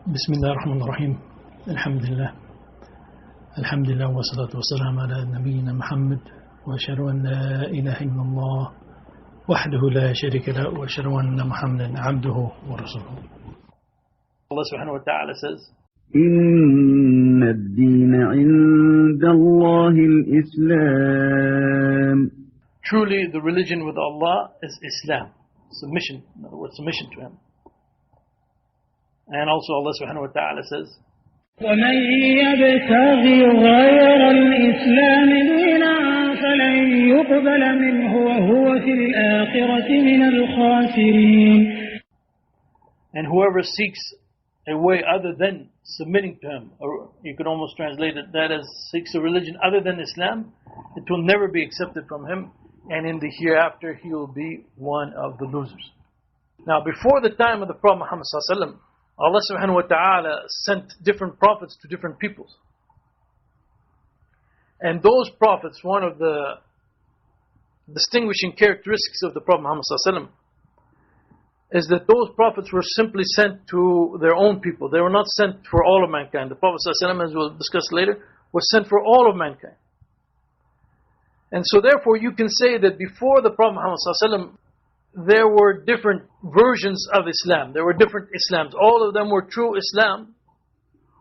بسم الله الرحمن الرحيم. الحمد لله والصلاة والسلام على نبينا محمد وأشهد أن لا إله إلا الله وحده لا شريك له وأشهد أن محمدا عبده ورسوله. Allah subhanahu wa ta'ala says, إن الدين عند الله الإسلام. Truly the religion with Allah is Islam. Submission, in other words, submission to Him. And also Allah subhanahu wa ta'ala says, وَمَنْ يَبْتَغِي غَيْرَ الْإِسْلَامِ دِينًا فَلَنْ يُقْبَلَ مِنْهُ وَهُوَ فِي الْآخِرَةِ مِنَ الْخَاسِرِينَ. And whoever seeks a way other than submitting to Him, or you could almost translate it that as seeks a religion other than Islam, it will never be accepted from him, and in the hereafter he will be one of the losers. Now, before the time of the Prophet Muhammad sallallahu alaihi wasallam, Allah subhanahu wa ta'ala sent different prophets to different peoples. And those prophets, one of the distinguishing characteristics of the Prophet Muhammad sallallahu alaihi wasallam is that those prophets were simply sent to their own people. They were not sent for all of mankind. The Prophet sallallahu alaihi wasallam, as we'll discuss later, was sent for all of mankind. And so therefore you can say that before the Prophet Muhammad sallallahu alaihi wasallam, there were different versions of Islam. There were different Islams. All of them were true Islam.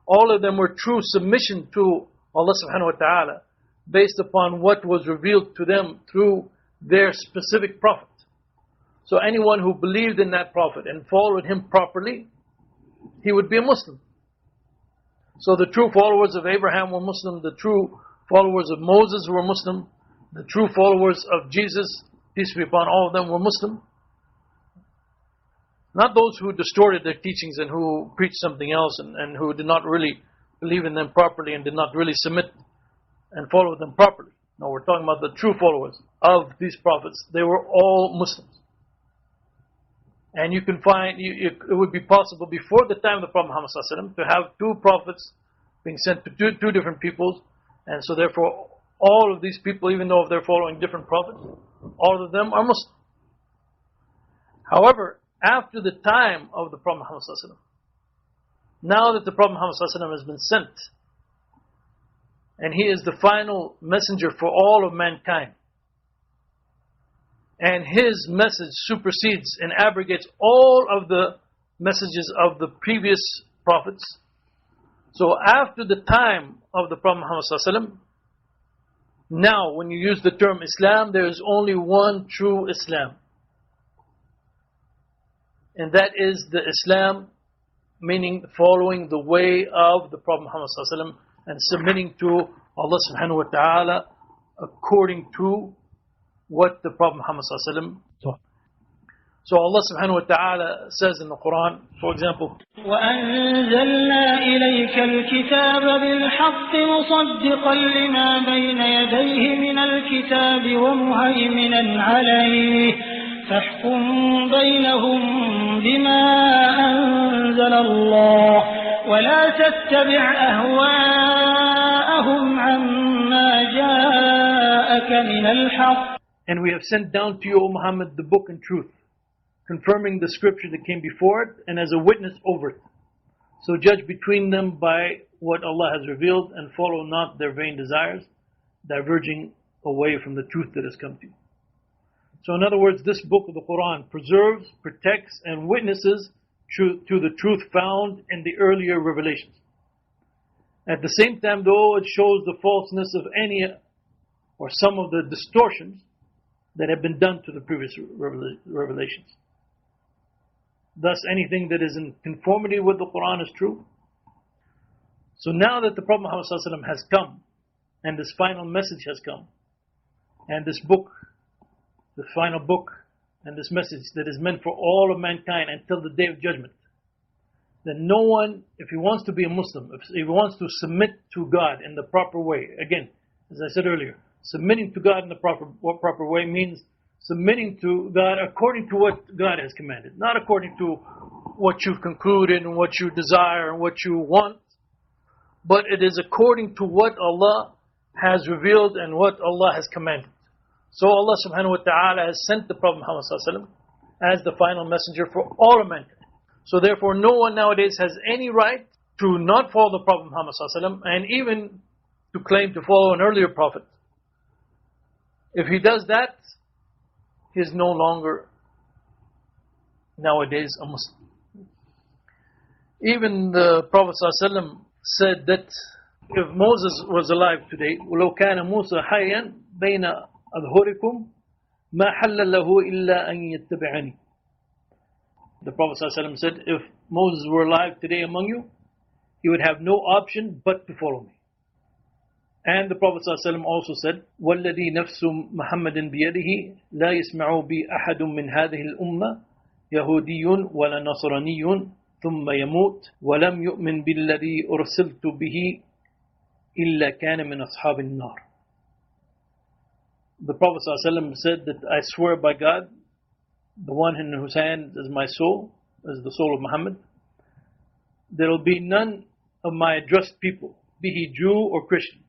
All of them were true submission to Allah subhanahu wa ta'ala based upon what was revealed to them through their specific prophet. So anyone who believed in that prophet and followed him properly, he would be a Muslim. So the true followers of Abraham were Muslim. The true followers of Moses were Muslim. The true followers of Jesus, peace be upon all of them, were Muslim. Not those who distorted their teachings and who preached something else and who did not really believe in them properly and did not really submit and follow them properly. No, we're talking about the true followers of these prophets. They were all Muslims. And you can find, it would be possible before the time of the Prophet Muhammad sallallahu alaihi wasallam to have two prophets being sent to two different peoples. And so therefore, all of these people, even though if they're following different prophets, all of them are Muslim. However, after the time of the Prophet Muhammad sallallahu alaihi wasallam, now that the Prophet Muhammad sallallahu alaihi wasallam has been sent, and he is the final messenger for all of mankind, and his message supersedes and abrogates all of the messages of the previous prophets. So after the time of the Prophet Muhammad sallallahu alaihi wasallam, now when you use the term Islam, there is only one true Islam. And that is the Islam, meaning following the way of the Prophet Muhammad sallallahu alaihi wasallam and submitting to Allah subhanahu wa ta'ala according to what the Prophet Muhammad sallallahu alaihi wasallam taught. So Allah subhanahu wa ta'ala says in the Quran, for example, وَأَنزَلْنَا إِلَيْكَ الْكِتَابَ بِالْحَقِّ مُصَدِّقًا لِمَا بَيْنَ يَدَيْهِ مِنَ الْكِتَابِ وَمُهَيْمِنًا عَلَيْهِ فَاحْكُم بَيْنَهُم بِمَا أَنزَلَ اللَّهُ وَلَا تَتَّبِعْ أَهْوَاءَهُمْ عَمَّا جَاءَكَ مِنَ الْحَقِّ. And we have sent down to you, O Muhammad, the book and truth, confirming the scripture that came before it and as a witness over it. So judge between them by what Allah has revealed and follow not their vain desires, diverging away from the truth that has come to you. So in other words, this book of the Quran preserves, protects, and witnesses to the truth found in the earlier revelations. At the same time, though, it shows the falseness of any or some of the distortions that have been done to the previous revelations. Thus, anything that is in conformity with the Quran is true. So now that the Prophet Muhammad sallallahu alaihi wasallam has come, and this final message has come, and this book, the final book, and this message that is meant for all of mankind until the Day of Judgment, then no one, if he wants to be a Muslim, if he wants to submit to God in the proper way, again, as I said earlier, submitting to God in the proper way means submitting to God according to what God has commanded, not according to what you've concluded and what you desire and what you want, but it is according to what Allah has revealed and what Allah has commanded. So Allah subhanahu wa ta'ala has sent the Prophet Muhammad sallallahu alaihi wasallam as the final messenger for all of mankind. So therefore no one nowadays has any right to not follow the Prophet Muhammad ﷺ, and even to claim to follow an earlier Prophet. If he does that, he is no longer nowadays a Muslim. Even the Prophet ﷺ said that if Moses was alive today, وَلَوْ كَانَ مُوسَى حَيًّا بَيْنَ أَظْهُرِكُمْ مَا حَلَّ لَهُ إِلَّا أَن يَتَّبِعَنِي. The Prophet ﷺ said, if Moses were alive today among you, he would have no option but to follow me. And the Prophet ﷺ also said, وَالَّذِي نَفْسُ مُحَمَّدٍ بِيَدِهِ لَا يَسْمَعُ بِي أَحَدٌ مِّنْ هَذِهِ الْأُمَّةِ يَهُودِيٌّ وَلَا نَصْرَانِيٌّ ثُمَّ يَمُوتُ وَلَمْ يُؤْمِنْ بِالَّذِي أُرْسِلْتُ بِهِ إِلَّا كَانَ مِنْ أَصْحَابِ النَّارِ. The Prophet ﷺ said that I swear by God, the one in whose hand is my soul, is the soul of Muhammad, there will be none of my addressed people, be he Jew or Christian.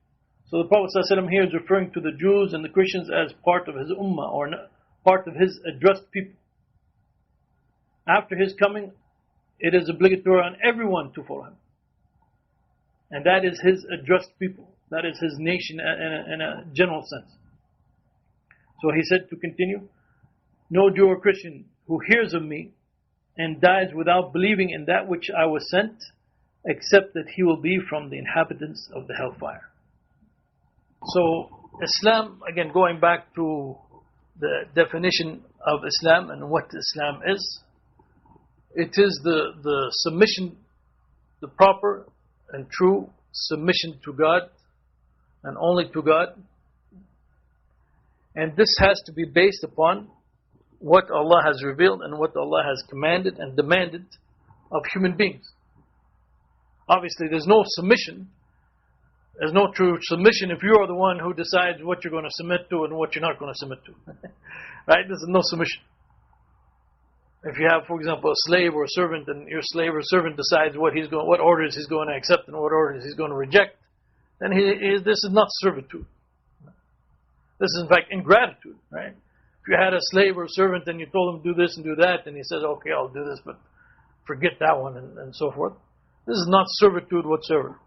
So the Prophet ﷺ here is referring to the Jews and the Christians as part of his ummah, or part of his addressed people. After his coming, it is obligatory on everyone to follow him. And that is his addressed people. That is his nation in a general sense. So he said to continue, no Jew or Christian who hears of me and dies without believing in that which I was sent, except that he will be from the inhabitants of the hellfire. So Islam, again going back to the definition of Islam and what Islam is, it is the submission, the proper and true submission to God and only to God. And this has to be based upon what Allah has revealed and what Allah has commanded and demanded of human beings. Obviously there's no submission, there's no true submission if you are the one who decides what you're going to submit to and what you're not going to submit to. Right? There's no submission. If you have, for example, a slave or a servant, and your slave or servant decides what orders he's going to accept and what orders he's going to reject, then this is not servitude. This is in fact ingratitude, right? If you had a slave or a servant and you told him do this and do that, and he says, okay, I'll do this, but forget that one, and so forth. This is not servitude whatsoever.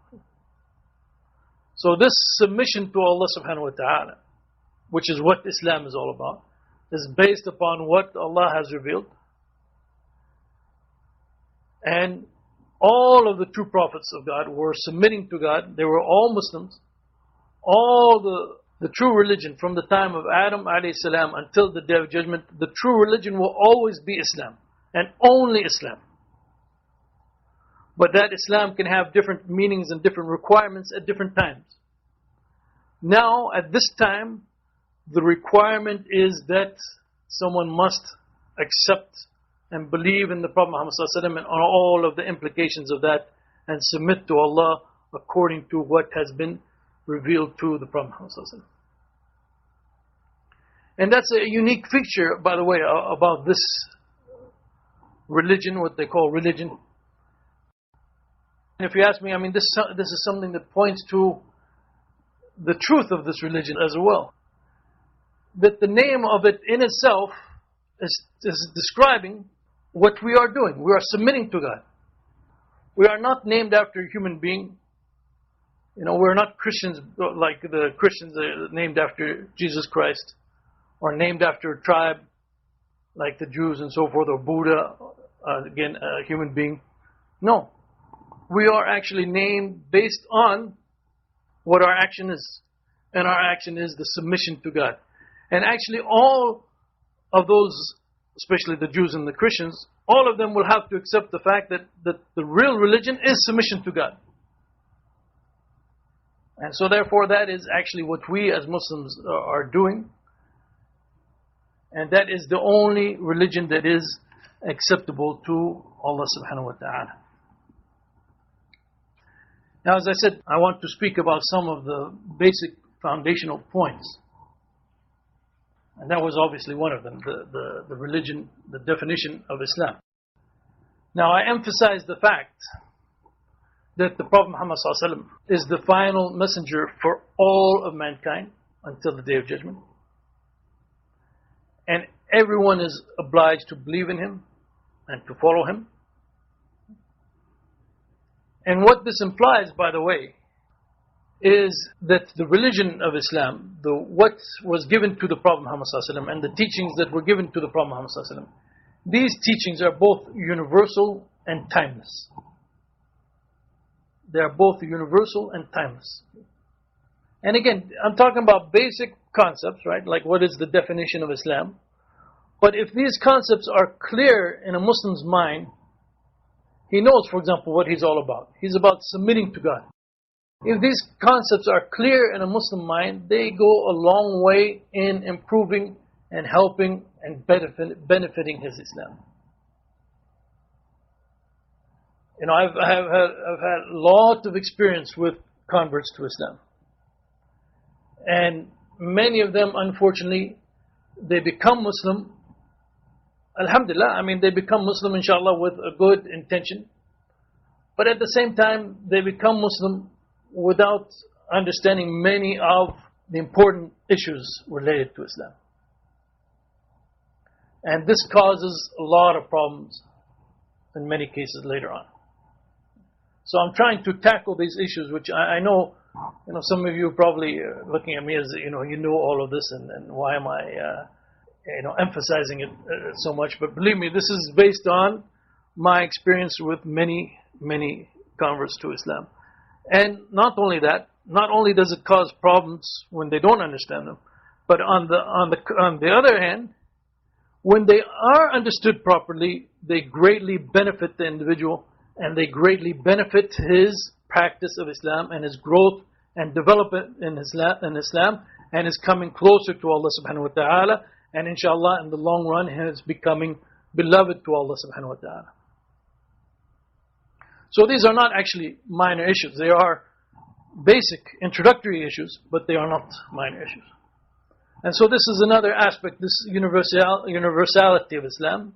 So this submission to Allah subhanahu wa ta'ala, which is what Islam is all about, is based upon what Allah has revealed. And all of the true prophets of God were submitting to God. They were all Muslims. All the true religion from the time of Adam alayhi salam until the day of judgment, the true religion will always be Islam and only Islam. But that Islam can have different meanings and different requirements at different times. Now, at this time, the requirement is that someone must accept and believe in the Prophet Muhammad ﷺ and on all of the implications of that, and submit to Allah according to what has been revealed to the Prophet Muhammad ﷺ. And that's a unique feature, by the way, about this religion, what they call religion. And if you ask me, this is something that points to the truth of this religion as well. That the name of it in itself is describing what we are doing. We are submitting to God. We are not named after a human being. We're not Christians like the Christians named after Jesus Christ, or named after a tribe like the Jews and so forth, or Buddha, again, a human being. No. We are actually named based on what our action is. And our action is the submission to God. And actually all of those, especially the Jews and the Christians, all of them will have to accept the fact that the real religion is submission to God. And so therefore that is actually what we as Muslims are doing. And that is the only religion that is acceptable to Allah subhanahu wa ta'ala. Now, as I said, I want to speak about some of the basic foundational points. And that was obviously one of them, the religion, the definition of Islam. Now, I emphasize the fact that the Prophet Muhammad ﷺ is the final messenger for all of mankind until the Day of Judgment. And everyone is obliged to believe in him and to follow him. And what this implies, by the way, is that the religion of Islam, what was given to the Prophet Muhammad ﷺ and the teachings that were given to the Prophet Muhammad ﷺ, these teachings are both universal and timeless. They are both universal and timeless. And again, I'm talking about basic concepts, right? Like what is the definition of Islam? But if these concepts are clear in a Muslim's mind, he knows, for example, what he's all about. He's about submitting to God. If these concepts are clear in a Muslim mind, they go a long way in improving and helping and benefiting his Islam. You know, I've had lots of experience with converts to Islam. And many of them, unfortunately, they become Muslim. Alhamdulillah, I mean, they become Muslim, inshallah, with a good intention. But at the same time, they become Muslim without understanding many of the important issues related to Islam. And this causes a lot of problems in many cases later on. So I'm trying to tackle these issues, which I know, you know, some of you are probably looking at me as, you know all of this, and why am I, emphasizing it so much? But believe me, this is based on my experience with many, many converts to Islam. And not only that, not only does it cause problems when they don't understand them, but on the other hand, when they are understood properly, they greatly benefit the individual, and they greatly benefit his practice of Islam and his growth and development in Islam, and is coming closer to Allah subhanahu wa ta'ala, and inshallah in the long run is becoming beloved to Allah subhanahu wa ta'ala. So these are not actually minor issues. They are basic introductory issues, but they are not minor issues. And so this is another aspect, this universality of Islam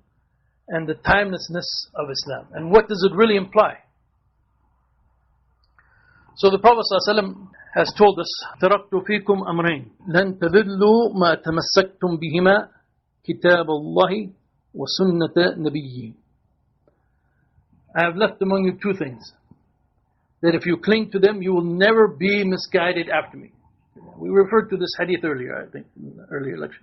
and the timelessness of Islam. And what does it really imply? So the Prophet ﷺ has told us, تَرَكْتُ فِيكُمْ أَمْرَيْنِ لَن تَذِلُّوا مَا تَمَسَّكْتُمْ بِهِمَا كِتَابَ اللَّهِ وَسُنَّةَ نَبِيِّهِ. I have left among you two things, that if you cling to them, you will never be misguided after me. We referred to this hadith earlier, I think, in the earlier lecture.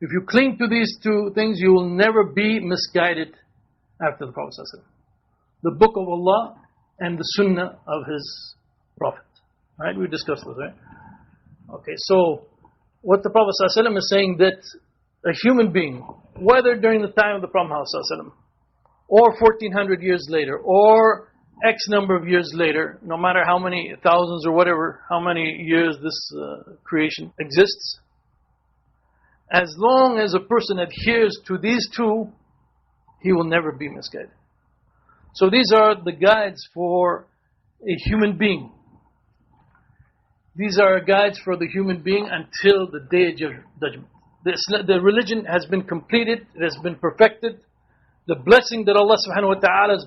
If you cling to these two things, you will never be misguided after the Prophet ﷺ. The Book of Allah and the Sunnah of His Prophet. Right? We discussed this, right? Okay, so what the Prophet ﷺ is saying, that a human being, whether during the time of the Prophet ﷺ, or 1400 years later, or X number of years later, no matter how many thousands or whatever, how many years this creation exists, as long as a person adheres to these two, he will never be misguided. So these are the guides for a human being. These are guides for the human being until the day of judgment. The religion has been completed, it has been perfected. The blessing that Allah subhanahu wa ta'ala has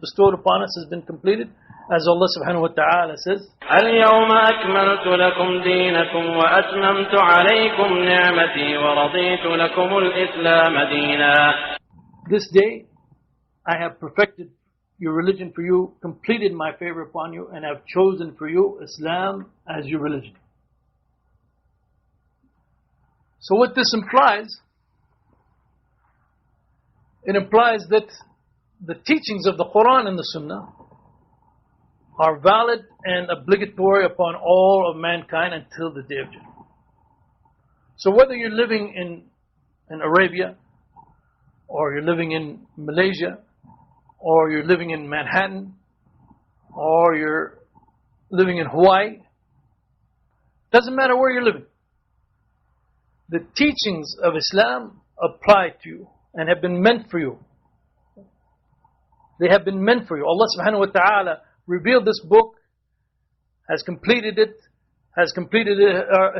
bestowed upon us has been completed. As Allah subhanahu wa ta'ala says, اليوم أكملت لكم دينكم وأتممت عليكم نعمتي ورضيت لكم الإسلام دينا. This day I have perfected your religion for you, completed my favor upon you, and have chosen for you Islam as your religion. So what this implies, it implies that the teachings of the Quran and the Sunnah are valid and obligatory upon all of mankind until the day of judgment. So whether you're living in Arabia, or you're living in Malaysia, or you're living in Manhattan, or you're living in Hawaii, doesn't matter where you're living. The teachings of Islam apply to you and have been meant for you. They have been meant for you. Allah subhanahu wa ta'ala revealed this book, has completed it, has completed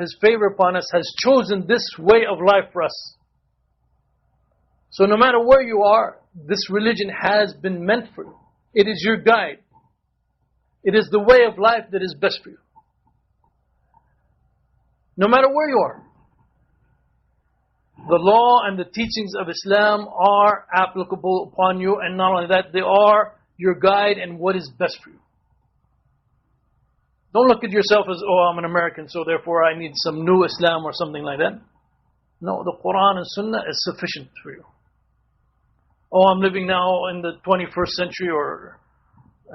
His favor upon us, has chosen this way of life for us. So no matter where you are, this religion has been meant for you. It is your guide. It is the way of life that is best for you. No matter where you are. The law and the teachings of Islam are applicable upon you, and not only that, they are your guide and what is best for you. Don't look at yourself as, oh, I'm an American, so therefore I need some new Islam or something like that. No, the Quran and Sunnah is sufficient for you. Oh, I'm living now in the 21st century, or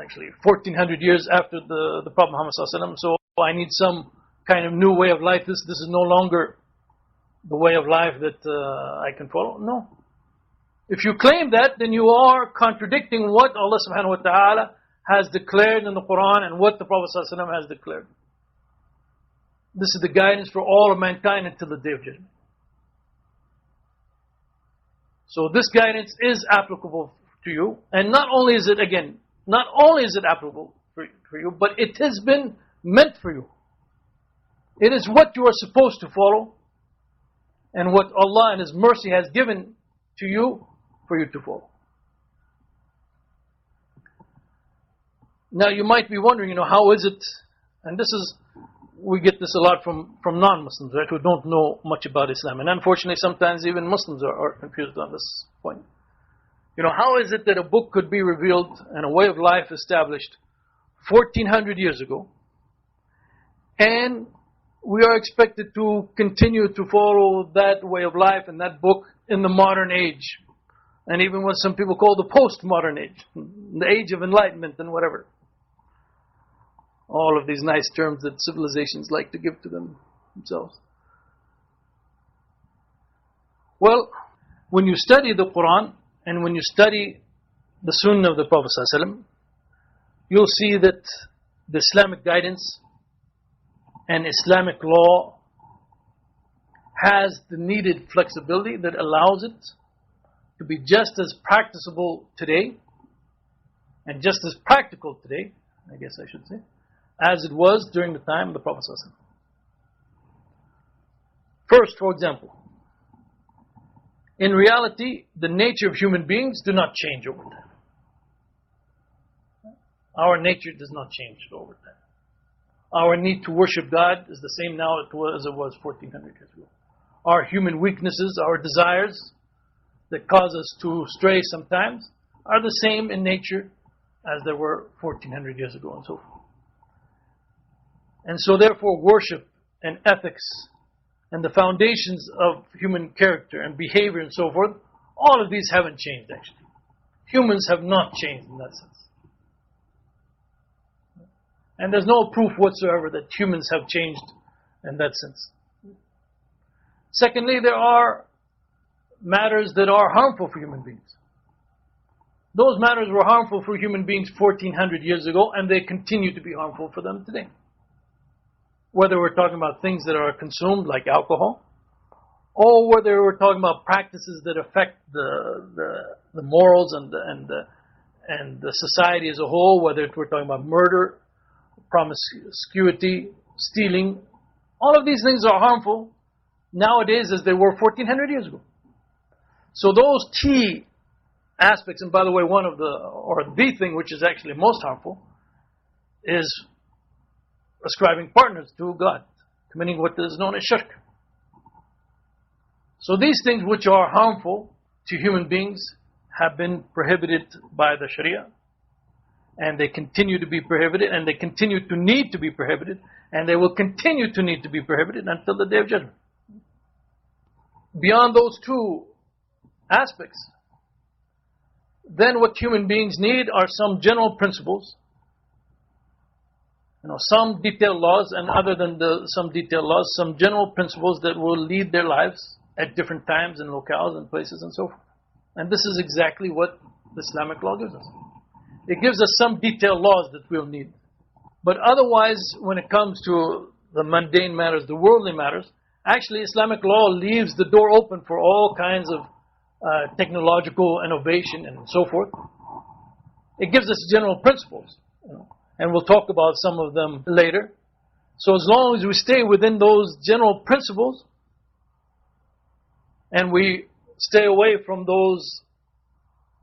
actually 1400 years after the Prophet Muhammad ﷺ, so I need some kind of new way of life. This is no longer the way of life that I can follow. No. If you claim that, then you are contradicting what Allah subhanahu wa ta'ala has declared in the Quran and what the Prophet ﷺ has declared. This is the guidance for all of mankind until the Day of Judgment. So this guidance is applicable to you, and not only is it applicable for you, but it has been meant for you. It is what you are supposed to follow, and what Allah in His mercy has given to you for you to follow. Now you might be wondering, how is it, and we get this a lot from non-Muslims, right, who don't know much about Islam. And unfortunately, sometimes even Muslims are confused on this point. How is it that a book could be revealed and a way of life established 1400 years ago, and we are expected to continue to follow that way of life and that book in the modern age, and even what some people call the post-modern age, the age of enlightenment and whatever. All of these nice terms that civilizations like to give to themselves. Well, when you study the Quran and when you study the Sunnah of the Prophet ﷺ, you'll see that the Islamic guidance and Islamic law has the needed flexibility that allows it to be just as practicable today, and just as practical today, I guess I should say, as it was during the time of the Prophet ﷺ. First, for example, in reality, the nature of human beings do not change over time. Our nature does not change over time. Our need to worship God is the same now as it was 1400 years ago. Our human weaknesses, our desires that cause us to stray sometimes, are the same in nature as they were 1400 years ago, and so forth. And so therefore worship and ethics and the foundations of human character and behavior and so forth, all of these haven't changed actually. Humans have not changed in that sense. And there's no proof whatsoever that humans have changed in that sense. Secondly, there are matters that are harmful for human beings. Those matters were harmful for human beings 1400 years ago, and they continue to be harmful for them today. Whether we're talking about things that are consumed like alcohol, or whether we're talking about practices that affect the morals and the society as a whole, whether we're talking about murder, promiscuity, stealing, all of these things are harmful nowadays as they were 1400 years ago. So those key aspects, and by the way, the thing which is actually most harmful is ascribing partners to God, committing what is known as shirk. So these things which are harmful to human beings have been prohibited by the Sharia, and they continue to be prohibited, and they continue to need to be prohibited, and they will continue to need to be prohibited until the Day of Judgment. Beyond those two aspects, then what human beings need are some general principles, some detailed laws, and other than some detailed laws, some general principles that will lead their lives at different times and locales and places and so forth. And this is exactly what the Islamic law gives us. It gives us some detailed laws that we'll need. But otherwise, when it comes to the mundane matters, the worldly matters, actually Islamic law leaves the door open for all kinds of technological innovation and so forth. It gives us general principles, and we'll talk about some of them later. So as long as we stay within those general principles, and we stay away from those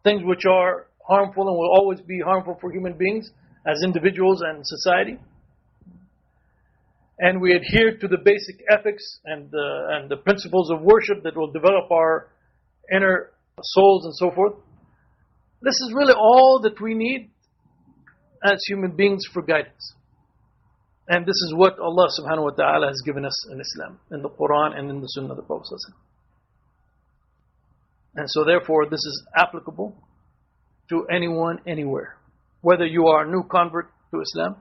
things which are harmful and will always be harmful for human beings as individuals and society, and we adhere to the basic ethics and the principles of worship that will develop our inner souls and so forth, this is really all that we need as human beings for guidance. And this is what Allah subhanahu wa ta'ala has given us in Islam, in the Quran and in the Sunnah of the Prophet. And so therefore this is applicable to anyone, anywhere. Whether you are a new convert to Islam,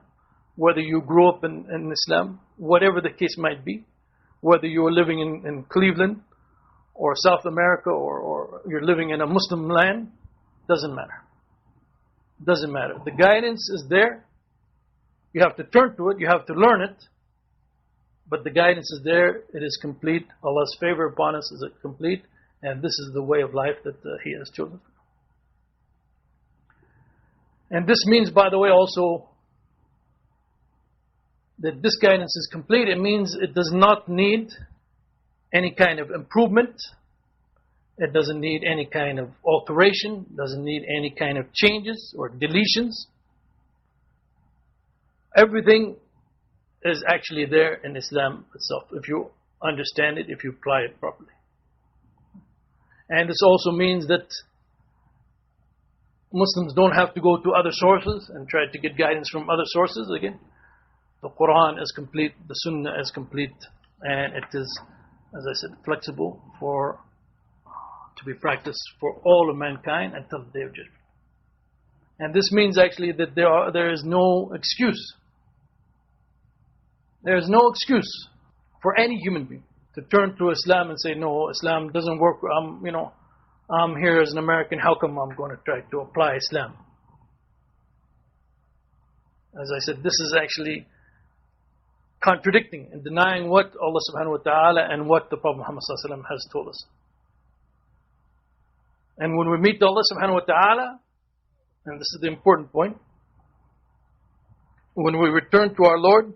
whether you grew up in Islam, whatever the case might be, whether you are living in Cleveland or South America or you're living in a Muslim land, doesn't matter. Doesn't matter. The guidance is there. You have to turn to it. You have to learn it. But the guidance is there. It is complete. Allah's favor upon us is complete. And this is the way of life that He has chosen. And this means, by the way, also that this guidance is complete. It means it does not need any kind of improvement. It doesn't need any kind of alteration. It doesn't need any kind of changes or deletions. Everything is actually there in Islam itself, if you understand it, if you apply it properly. And this also means that Muslims don't have to go to other sources and try to get guidance from other sources. Again, the Quran is complete, the Sunnah is complete, and it is, as I said, flexible to be practiced for all of mankind until the Day of Judgment. And this means actually that there is no excuse. There is no excuse for any human being to turn to Islam and say, no, Islam doesn't work. I'm here as an American. How come I'm going to try to apply Islam? As I said, this is actually contradicting and denying what Allah subhanahu wa ta'ala and what the Prophet Muhammad sallallahu alaihi wasallam has told us. And when we meet Allah subhanahu wa ta'ala, and this is the important point, when we return to our Lord,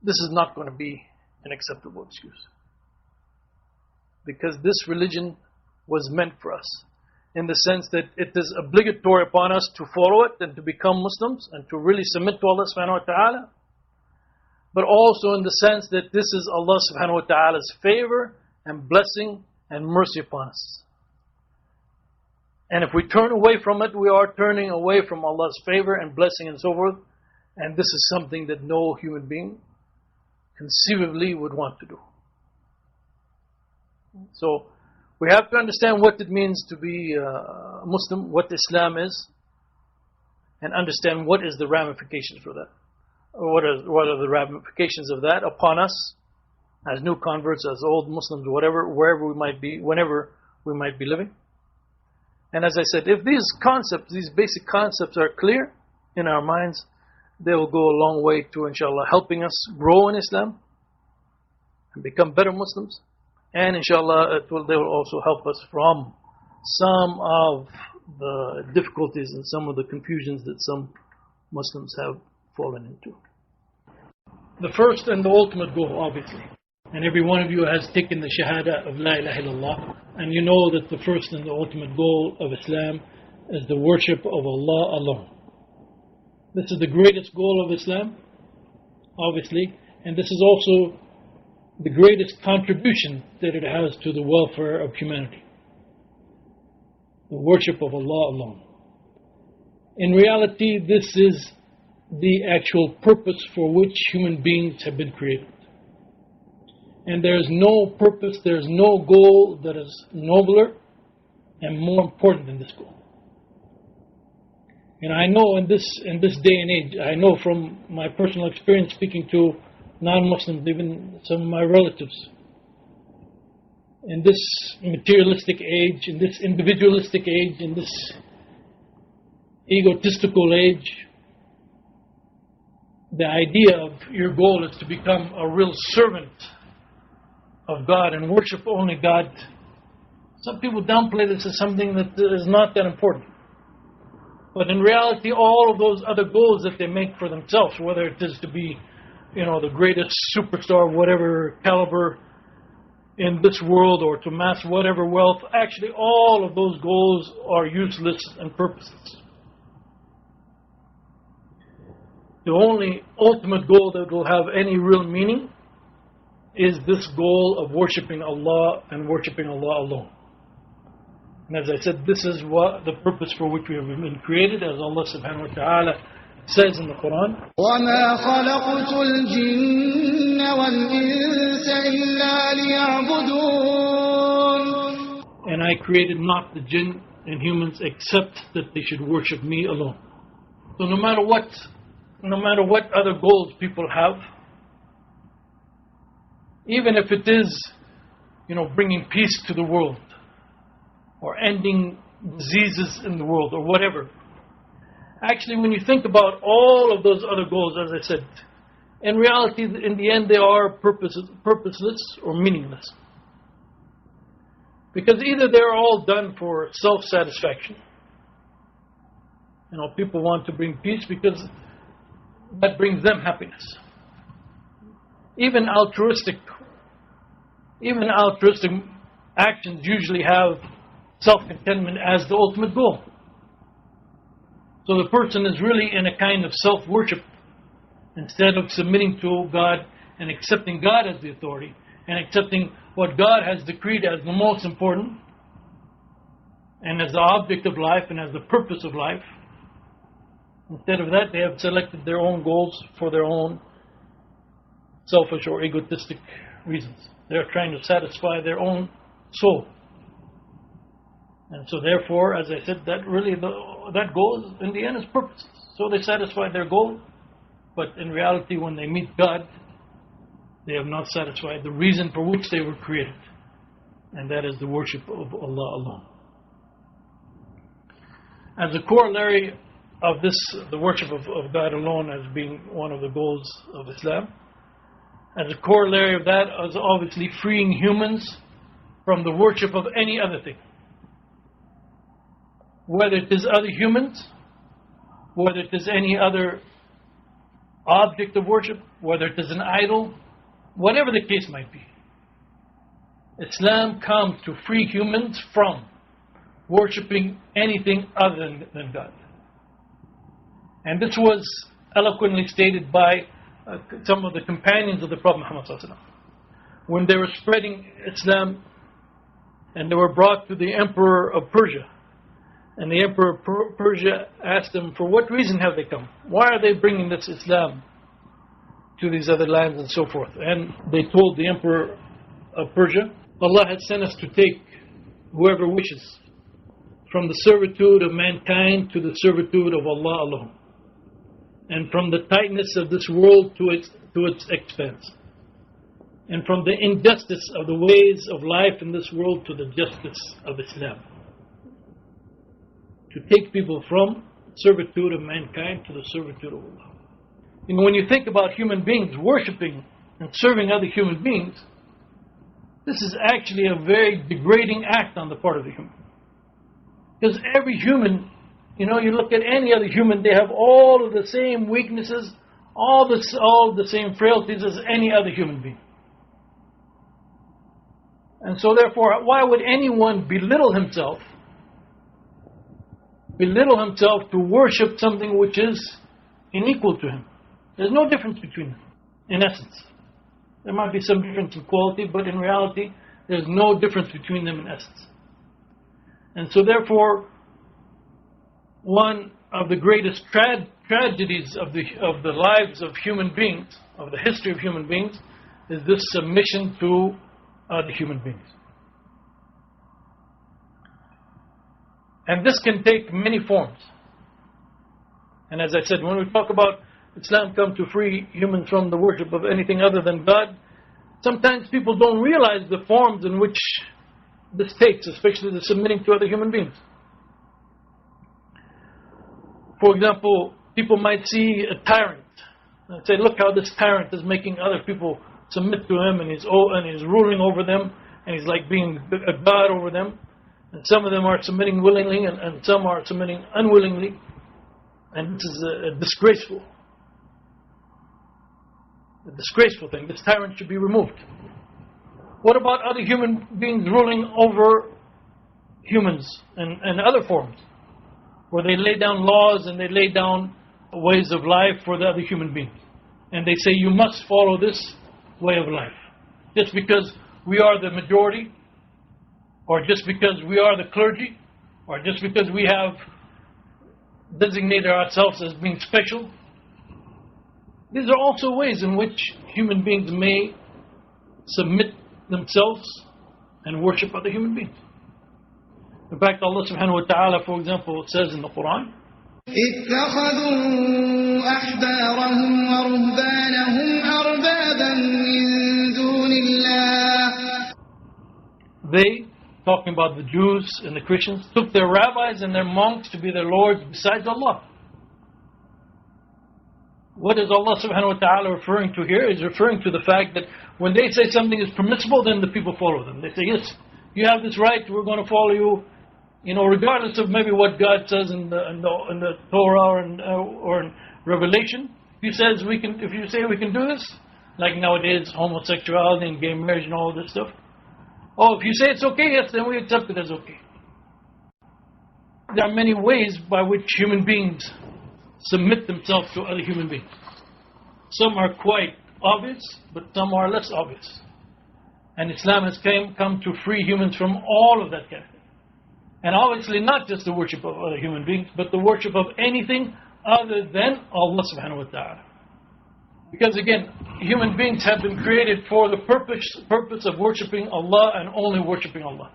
this is not going to be an acceptable excuse. Because this religion was meant for us, in the sense that it is obligatory upon us to follow it and to become Muslims and to really submit to Allah subhanahu wa ta'ala, but also in the sense that this is Allah subhanahu wa ta'ala's favor and blessing and mercy upon us. And if we turn away from it, we are turning away from Allah's favor and blessing and so forth. And this is something that no human being conceivably would want to do. So we have to understand what it means to be a Muslim, what Islam is, and understand what is the ramifications for that. What are the ramifications of that upon us as new converts, as old Muslims, whatever, wherever we might be, whenever we might be living. And as I said, if these concepts, these basic concepts are clear in our minds, they will go a long way to, inshallah, helping us grow in Islam and become better Muslims. And inshallah, they will also help us from some of the difficulties and some of the confusions that some Muslims have fallen into. The first and the ultimate goal, obviously. And every one of you has taken the Shahada of La ilaha illallah. And you know that the first and the ultimate goal of Islam is the worship of Allah alone. This is the greatest goal of Islam, obviously. And this is also the greatest contribution that it has to the welfare of humanity. The worship of Allah alone. In reality, this is the actual purpose for which human beings have been created. And there is no purpose, there is no goal that is nobler and more important than this goal. And I know in this day and age, I know from my personal experience speaking to non-Muslims, even some of my relatives, in this materialistic age, in this individualistic age, in this egotistical age, the idea of your goal is to become a real servant of God and worship only God. Some people downplay this as something that is not that important. But in reality, all of those other goals that they make for themselves, whether it is to be, the greatest superstar of whatever caliber in this world or to amass whatever wealth, actually all of those goals are useless and purposeless. the only ultimate goal that will have any real meaning is this goal of worshipping Allah and worshipping Allah alone. And as I said, this is what the purpose for which we have been created, as Allah subhanahu wa ta'ala says in the Quran. وَمَا خَلَقْتُ الْجِنَّ وَالْإِنسَ إِلَّا لِيَعْبُدُونَ. And I created not the jinn and humans except that they should worship me alone. So no matter what other goals people have, even if it is, bringing peace to the world, or ending diseases in the world, or whatever. Actually, when you think about all of those other goals, as I said, in reality, in the end, they are purposeless or meaningless. Because either they're all done for self-satisfaction. People want to bring peace because that brings them happiness. Even altruistic actions usually have self-contentment as the ultimate goal. So the person is really in a kind of self-worship instead of submitting to God and accepting God as the authority and accepting what God has decreed as the most important and as the object of life and as the purpose of life. Instead of that, they have selected their own goals for their own selfish or egotistic reasons. They're trying to satisfy their own soul. And so therefore, as I said, that goal in the end is purposeless. So they satisfy their goal, but in reality when they meet God, they have not satisfied the reason for which they were created. And that is the worship of Allah alone. As a corollary of this, the worship of God alone as being one of the goals of Islam, as a corollary of that is obviously freeing humans from the worship of any other thing. Whether it is other humans, whether it is any other object of worship, whether it is an idol, whatever the case might be. Islam comes to free humans from worshipping anything other than God. And this was eloquently stated by some of the companions of the Prophet Muhammad ﷺ. When they were spreading Islam and they were brought to the Emperor of Persia. And the Emperor of Persia asked them, for what reason have they come? Why are they bringing this Islam to these other lands and so forth? And they told the Emperor of Persia, Allah has sent us to take whoever wishes from the servitude of mankind to the servitude of Allah alone, and from the tightness of this world to its expanse, and from the injustice of the ways of life in this world to the justice of Islam. To take people from servitude of mankind to the servitude of Allah. When you think about human beings worshipping and serving other human beings, this is actually a very degrading act on the part of the human. Because every human, you look at any other human, they have all of the same weaknesses, all the same frailties as any other human being. And so therefore, why would anyone belittle himself to worship something which is unequal to him? There's no difference between them, in essence. There might be some difference in quality, but in reality, there's no difference between them in essence. And so therefore, one of the greatest tragedies of the lives of human beings, of the history of human beings, is this submission to other human beings. And this can take many forms. And as I said, when we talk about Islam come to free humans from the worship of anything other than God, sometimes people don't realize the forms in which this takes, especially the submitting to other human beings. For example, people might see a tyrant and say, look how this tyrant is making other people submit to him, and he's ruling over them, and he's like being a god over them. And some of them are submitting willingly, and some are submitting unwillingly. And this is a disgraceful thing. This tyrant should be removed. What about other human beings ruling over humans and other forms, where they lay down laws and they lay down ways of life for the other human beings. And they say you must follow this way of life. Just because we are the majority, or just because we are the clergy, or just because we have designated ourselves as being special. These are also ways in which human beings may submit themselves and worship other human beings. In fact, Allah subhanahu wa ta'ala, for example, says in the Quran, اتخذوا أحبارهم ورهبانهم أربابا من دون الله. They, talking about the Jews and the Christians, took their rabbis and their monks to be their lords besides Allah. What is Allah subhanahu wa ta'ala referring to here? Is referring to the fact that when they say something is permissible, then the people follow them. They say, yes, you have this right, we're going to follow you, regardless of maybe what God says in the Torah or in Revelation. If you say we can do this, like nowadays, homosexuality and gay marriage and all this stuff. Oh, if you say it's okay, yes, then we accept it as okay. There are many ways by which human beings submit themselves to other human beings. Some are quite obvious, but some are less obvious. And Islam has come to free humans from all of that kind of thing. And obviously not just the worship of other human beings, but the worship of anything other than Allah subhanahu wa ta'ala. Because again, human beings have been created for the purpose of worshipping Allah and only worshipping Allah.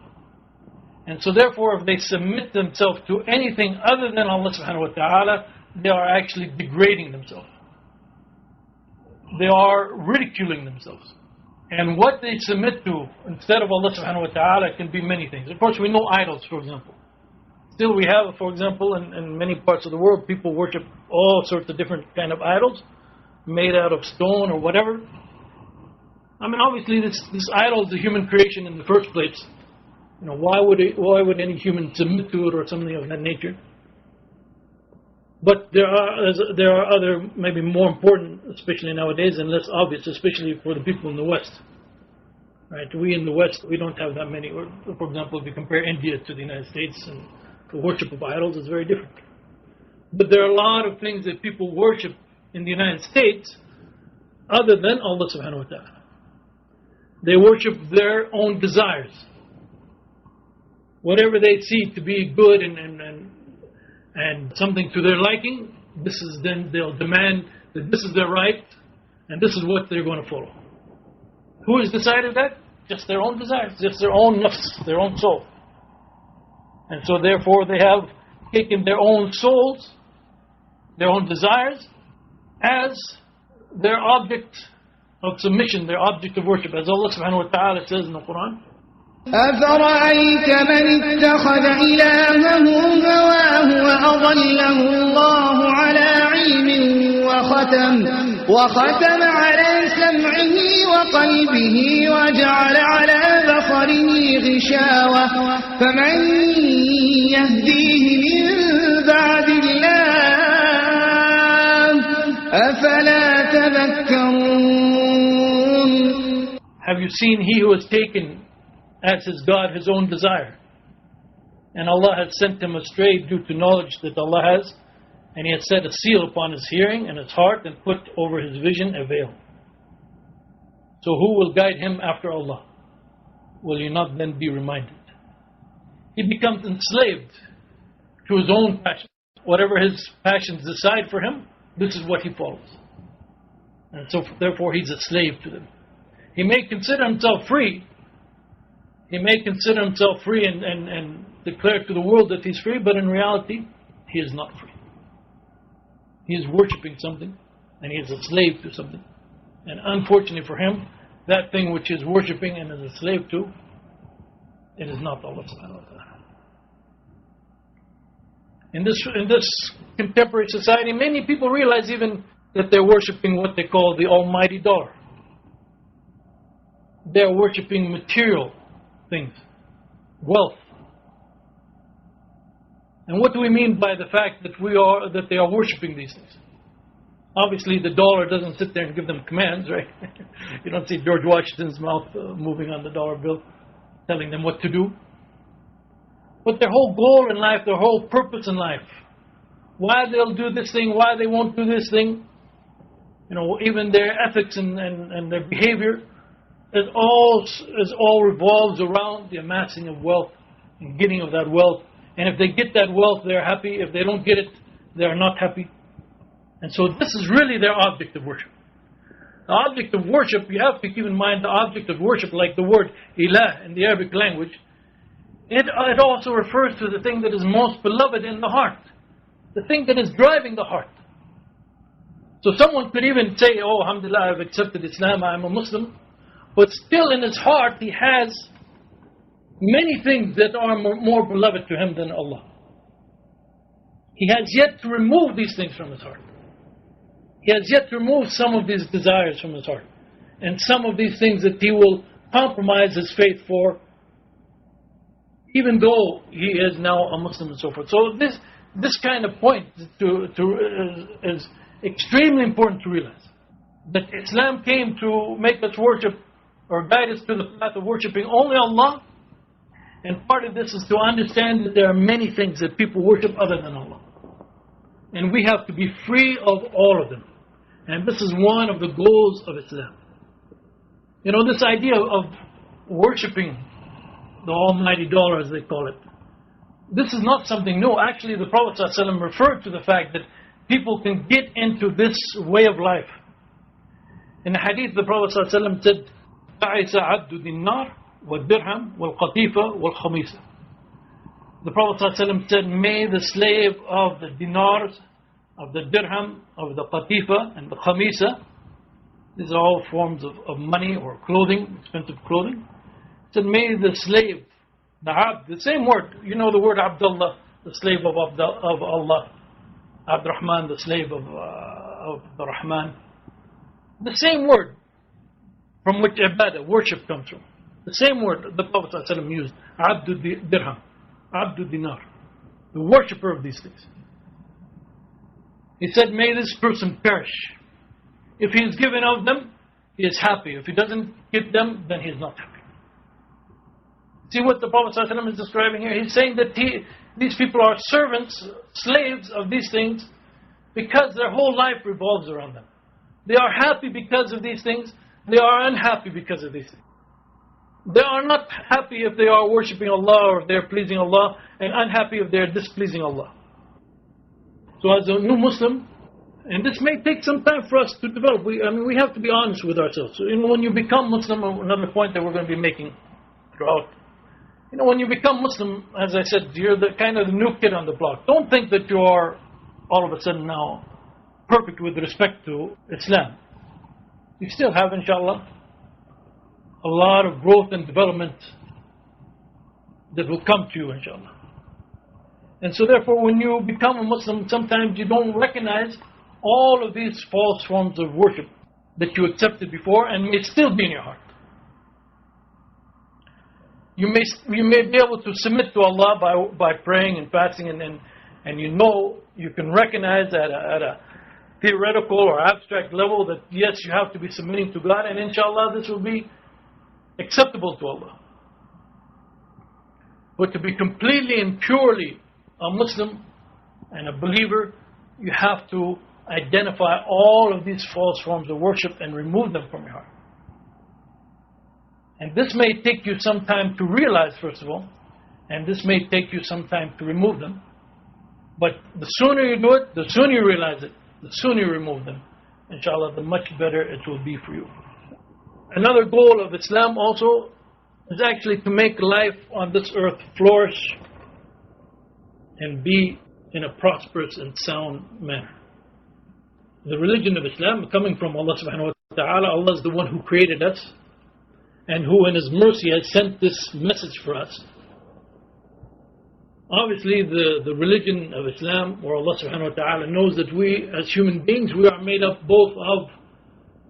And so therefore, if they submit themselves to anything other than Allah subhanahu wa ta'ala, they are actually degrading themselves. They are ridiculing themselves. And what they submit to instead of Allah subhanahu wa ta'ala can be many things. Of course, we know idols, for example. Still we have, for example, in many parts of the world, people worship all sorts of different kind of idols, made out of stone or whatever. I mean, obviously this idol is a human creation in the first place. Why would any human submit to it or something of that nature? But there are other, maybe more important, especially nowadays, and less obvious, especially for the people in the West. Right? We in the West, we don't have that many. Or, for example, if you compare India to the United States, and the worship of idols is very different. But there are a lot of things that people worship in the United States other than Allah subhanahu wa ta'ala. They worship their own desires. Whatever they see to be good and something to their liking, then they'll demand that this is their right and this is what they're going to follow. Who has decided that? Just their own desires, just their own nafs, their own soul. And so therefore they have taken their own souls, their own desires, as their object of submission, their object of worship. As Allah subhanahu wa ta'ala says in the Quran, أفرأيت من اتخذ إلهه هواه وأضله الله على علم وختم على سمعه وقلبه وجعل على بصره غشاوة فمن يهديه من بعد الله أفلا تذكرون. Have you seen he who has taken as his God his own desire, and Allah has sent him astray due to knowledge that Allah has, and He has set a seal upon his hearing and his heart and put over his vision a veil. So who will guide him after Allah? Will you not then be reminded? He becomes enslaved to his own passions. Whatever his passions decide for him, this is what he follows. And so therefore he's a slave to them. He may consider himself free. He may consider himself free and declare to the world that he's free, but in reality, he is not free. He is worshipping something, and he is a slave to something. And unfortunately for him, that thing which he is worshipping and is a slave to, it is not Allah subhanahu wa ta'ala. In this contemporary society, many people realize even that they're worshipping what they call the almighty dollar. They're worshipping material things, wealth. And what do we mean by the fact that they are worshipping these things? Obviously, the dollar doesn't sit there and give them commands, right? You don't see George Washington's mouth moving on the dollar bill, telling them what to do. But their whole goal in life, their whole purpose in life, why they'll do this thing, why they won't do this thing. Even their ethics and their behavior, it all revolves around the amassing of wealth and getting of that wealth. And if they get that wealth, they're happy. If they don't get it, they're not happy. And so this is really their object of worship. The object of worship, you have to keep in mind the object of worship, like the word ilah in the Arabic language, it also refers to the thing that is most beloved in the heart, the thing that is driving the heart. So someone could even say, oh, alhamdulillah, I've accepted Islam, I'm a Muslim, but still in his heart he has many things that are more beloved to him than Allah. He has yet to remove these things from his heart. He has yet to remove some of these desires from his heart, and some of these things that he will compromise his faith for, even though he is now a Muslim and so forth. So this kind of point is extremely important to realize. That Islam came to make us worship, or guide us to the path of worshiping only Allah. And part of this is to understand that there are many things that people worship other than Allah. And we have to be free of all of them. And this is one of the goals of Islam. This idea of worshipping the almighty dollar, as they call it, this is not something new. Actually, the Prophet ﷺ referred to the fact that people can get into this way of life. In the hadith, the Prophet ﷺ said, "Ta'isa abdu dinar wal dirham wal qatifa wal khamisa." The Prophet ﷺ said, may the slave of the dinars, of the dirham, of the qatifa and the khamisa, these are all forms of money or clothing, expensive clothing. He said, may the slave, the abd, the same word, the word Abdullah, the slave of Allah, Abdurrahman, the slave of the Rahman. The same word from which ibadah, worship comes from. The same word the Prophet ﷺ used, Abdu dirham, Abdu dinar, the worshipper of these things. He said, may this person perish. If he is given of them, he is happy. If he doesn't get them, then he is not happy. See what the Prophet ﷺ is describing here? He's saying that these people are servants, slaves of these things, because their whole life revolves around them. They are happy because of these things. They are unhappy because of these things. They are not happy if they are worshipping Allah or if they are pleasing Allah, and unhappy if they are displeasing Allah. So as a new Muslim, and this may take some time for us to develop, we have to be honest with ourselves. So, when you become Muslim, another point that we're going to be making throughout, when you become Muslim, as I said, you're the kind of the new kid on the block. Don't think that you are all of a sudden now perfect with respect to Islam. You still have, inshallah, a lot of growth and development that will come to you, inshallah. And so therefore, when you become a Muslim, sometimes you don't recognize all of these false forms of worship that you accepted before and may still be in your heart. You may be able to submit to Allah by praying and fasting, and you can recognize at a theoretical or abstract level that yes, you have to be submitting to God, and inshallah this will be acceptable to Allah. But to be completely and purely a Muslim and a believer, you have to identify all of these false forms of worship and remove them from your heart. And this may take you some time to realize, first of all, and this may take you some time to remove them. But the sooner you do it, the sooner you realize it, the sooner you remove them, inshallah, the much better it will be for you. Another goal of Islam also is actually to make life on this earth flourish and be in a prosperous and sound manner. The religion of Islam, coming from Allah subhanahu wa ta'ala, Allah is the one who created us and who in His mercy has sent this message for us. Obviously, the religion of Islam, or Allah subhanahu wa ta'ala, knows that we as human beings, we are made up both of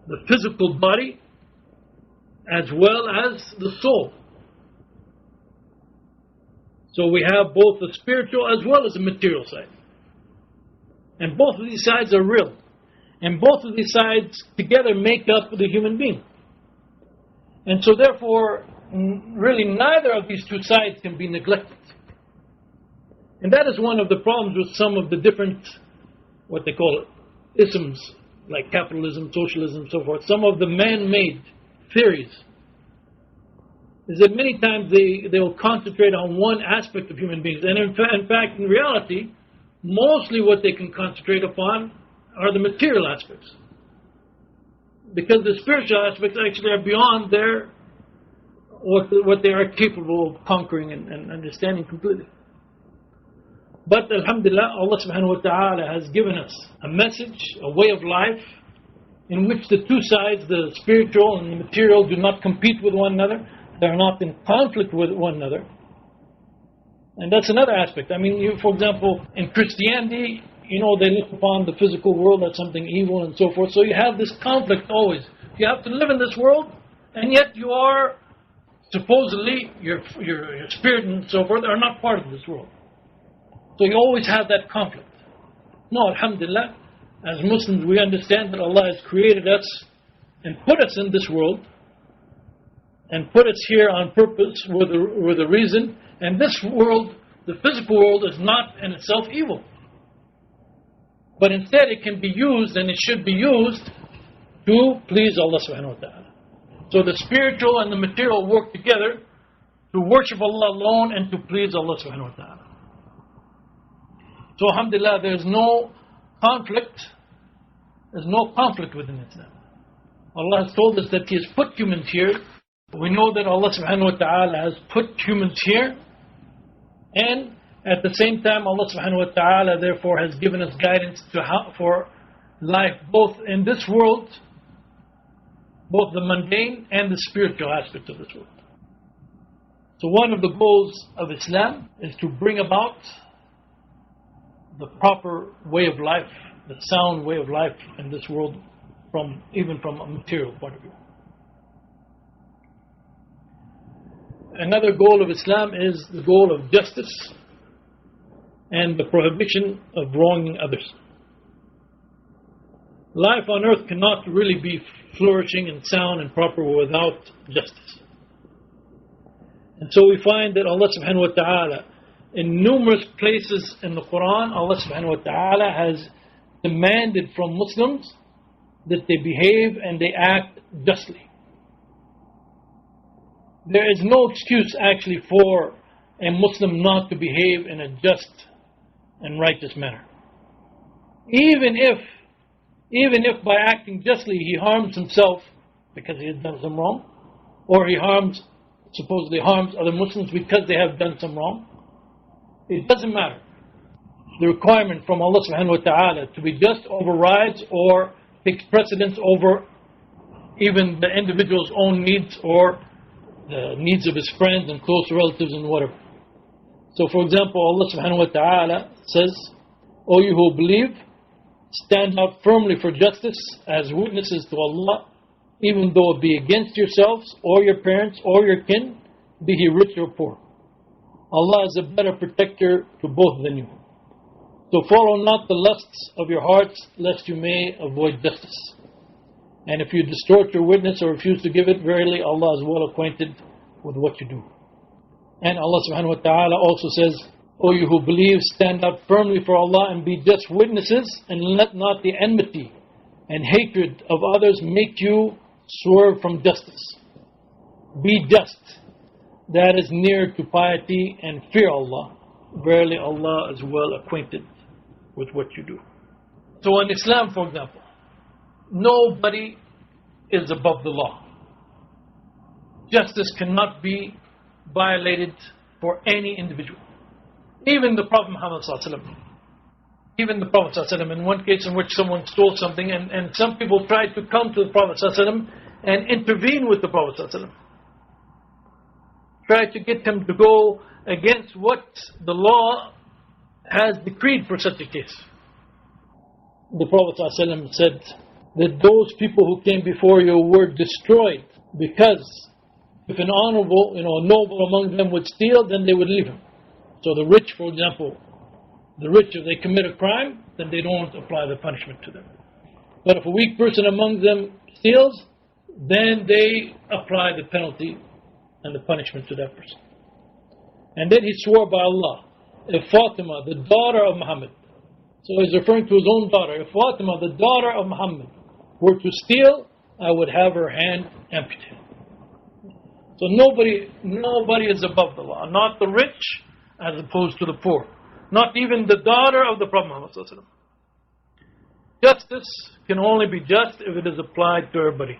the physical body as well as the soul. So we have both the spiritual as well as the material side. And both of these sides are real. And both of these sides together make up the human being. And so therefore, really neither of these two sides can be neglected. And that is one of the problems with some of the different, what they call isms, like capitalism, socialism, so forth. Some of the man-made theories is that many times they will concentrate on one aspect of human beings. And in fact, in reality, mostly what they can concentrate upon are the material aspects. Because the spiritual aspects actually are beyond their what they are capable of conquering and understanding completely. But alhamdulillah, Allah subhanahu wa ta'ala has given us a message, a way of life, in which the two sides, the spiritual and the material, do not compete with one another. They are not in conflict with one another. And that's another aspect. I mean, for example, in Christianity, they look upon the physical world as something evil and so forth. So you have this conflict always. You have to live in this world, and yet you are, supposedly, your spirit and so forth are not part of this world. So you always have that conflict. No, alhamdulillah, as Muslims we understand that Allah has created us and put us in this world, and put us here on purpose with a reason. And this world, the physical world, is not in itself evil. But instead it can be used, and it should be used, to please Allah subhanahu wa ta'ala. So the spiritual and the material work together to worship Allah alone and to please Allah subhanahu wa ta'ala. So alhamdulillah, there's no conflict. There's no conflict within Islam. Allah has told us that He has put humans here. We know that Allah subhanahu wa ta'ala has put humans here, and at the same time Allah subhanahu wa ta'ala therefore has given us guidance for life both in this world, both the mundane and the spiritual aspects of this world. So one of the goals of Islam is to bring about the proper way of life, the sound way of life in this world, even from a material point of view. Another goal of Islam is the goal of justice and the prohibition of wronging others. Life on earth cannot really be flourishing and sound and proper without justice. And so we find that Allah subhanahu wa ta'ala, in numerous places in the Quran, Allah subhanahu wa ta'ala has demanded from Muslims that they behave and they act justly. There is no excuse actually for a Muslim not to behave in a just and righteous manner. Even if by acting justly he harms himself because he has done some wrong, or he supposedly harms other Muslims because they have done some wrong, it doesn't matter. The requirement from Allah subhanahu wa ta'ala to be just overrides or takes precedence over even the individual's own needs or the needs of his friends and close relatives and whatever. So for example, Allah subhanahu wa ta'ala says, O you who believe, stand out firmly for justice as witnesses to Allah, even though it be against yourselves or your parents or your kin, be he rich or poor. Allah is a better protector to both than you. So follow not the lusts of your hearts, lest you may avoid justice. And if you distort your witness or refuse to give it, verily Allah is well acquainted with what you do. And Allah subhanahu wa ta'ala also says, O you who believe, stand out firmly for Allah and be just witnesses, and let not the enmity and hatred of others make you swerve from justice. Be just. That is near to piety, and fear Allah. Verily Allah is well acquainted with what you do. So in Islam, for example, nobody is above the law. Justice cannot be violated for any individual. Even the Prophet Muhammad ﷺ. Even the Prophet ﷺ, in one case in which someone stole something, and some people tried to come to the Prophet ﷺ and intervene with the Prophet ﷺ. Tried to get him to go against what the law has decreed for such a case. The Prophet ﷺ said that those people who came before you were destroyed because if an honorable, a noble among them would steal, then they would leave him. So the rich, for example, if they commit a crime, then they don't apply the punishment to them. But if a weak person among them steals, then they apply the penalty and the punishment to that person. And then he swore by Allah if Fatima, the daughter of Muhammad, so he's referring to his own daughter, if Fatima, the daughter of Muhammad, were to steal, I would have her hand amputated. So nobody is above the law, not the rich as opposed to the poor, not even the daughter of the Prophet Muhammad sallallahu alaihi wasallam. Justice can only be just if it is applied to everybody,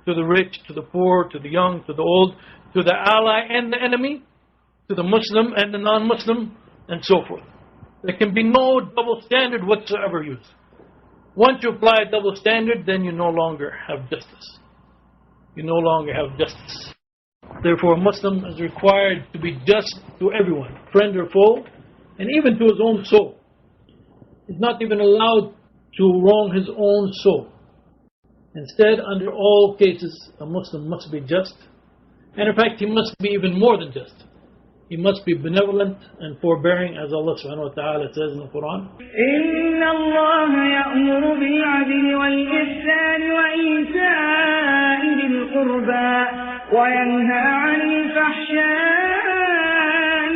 to the rich, to the poor, to the young, to the old, to the ally and the enemy, to the Muslim and the non-Muslim, and so forth. There can be no double standard whatsoever used. Once you apply a double standard, then you no longer have justice. You no longer have justice. Therefore, a Muslim is required to be just to everyone, friend or foe, and even to his own soul. He's not even allowed to wrong his own soul. Instead, under all cases, a Muslim must be just. And in fact, he must be even more than just. He must be benevolent and forbearing, as Allah subhanahu wa ta'ala says in the Quran. إِنَّ اللَّهَ يَأْمُرُ بِالْعَدْلِ وَالْإِحْسَانِ وَإِيتَاءِ ذِي الْقُرْبَى وَيَنْهَى عَنِ الْفَحْشَاءِ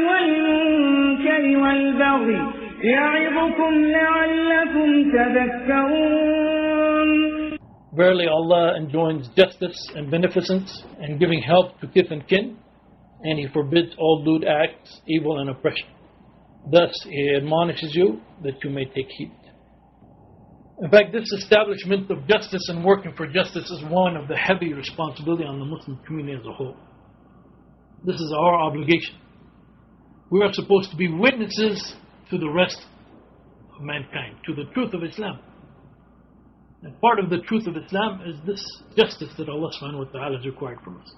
وَالْمُنكَرِ وَالْبَغْيِ يَعِظُكُمْ لَعَلَّكُمْ تَذَكَّرُونَ. Verily, Allah enjoins justice and beneficence and giving help to kith and kin, and He forbids all lewd acts, evil and oppression. Thus, He admonishes you that you may take heed. In fact, this establishment of justice and working for justice is one of the heavy responsibility on the Muslim community as a whole. This is our obligation. We are supposed to be witnesses to the rest of mankind, to the truth of Islam. And part of the truth of Islam is this justice that Allah subhanahu wa ta'ala has required from us.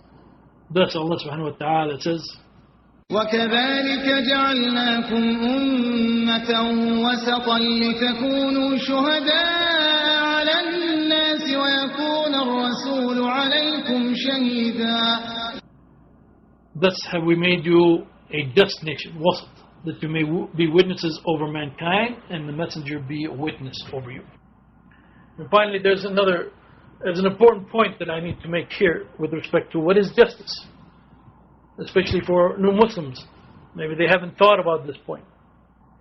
Thus Allah subhanahu wa ta'ala says, وَكَذَلِكَ جَعَلْنَاكُمْ أُمَّةً وَسَطًا لِتَكُونُوا شُهَدَاءَ عَلَى النَّاسِ وَيَكُونَ الرَّسُولُ عَلَيْكُمْ شَهِيدًا. Thus have we made you a just nation, wasat, that you may be witnesses over mankind and the messenger be a witness over you. And finally, there's an important point that I need to make here with respect to what is justice, especially for new Muslims. Maybe they haven't thought about this point.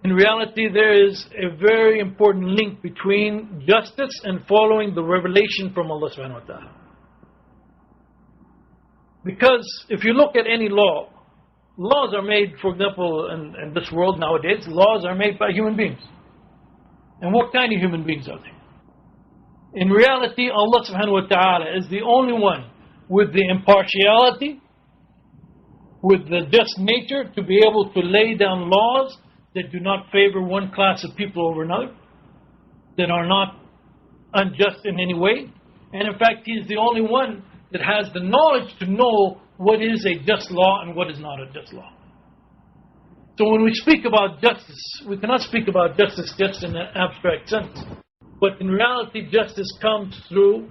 In reality, there is a very important link between justice and following the revelation from Allah subhanahu wa ta'ala. Because if you look at any law, laws are made, for example, in this world nowadays, laws are made by human beings. And what kind of human beings are they? In reality, Allah subhanahu wa ta'ala is the only one with the impartiality, with the just nature to be able to lay down laws that do not favor one class of people over another, that are not unjust in any way. And in fact, He is the only one that has the knowledge to know what is a just law and what is not a just law. So when we speak about justice, we cannot speak about justice just in an abstract sense. But in reality, justice comes through,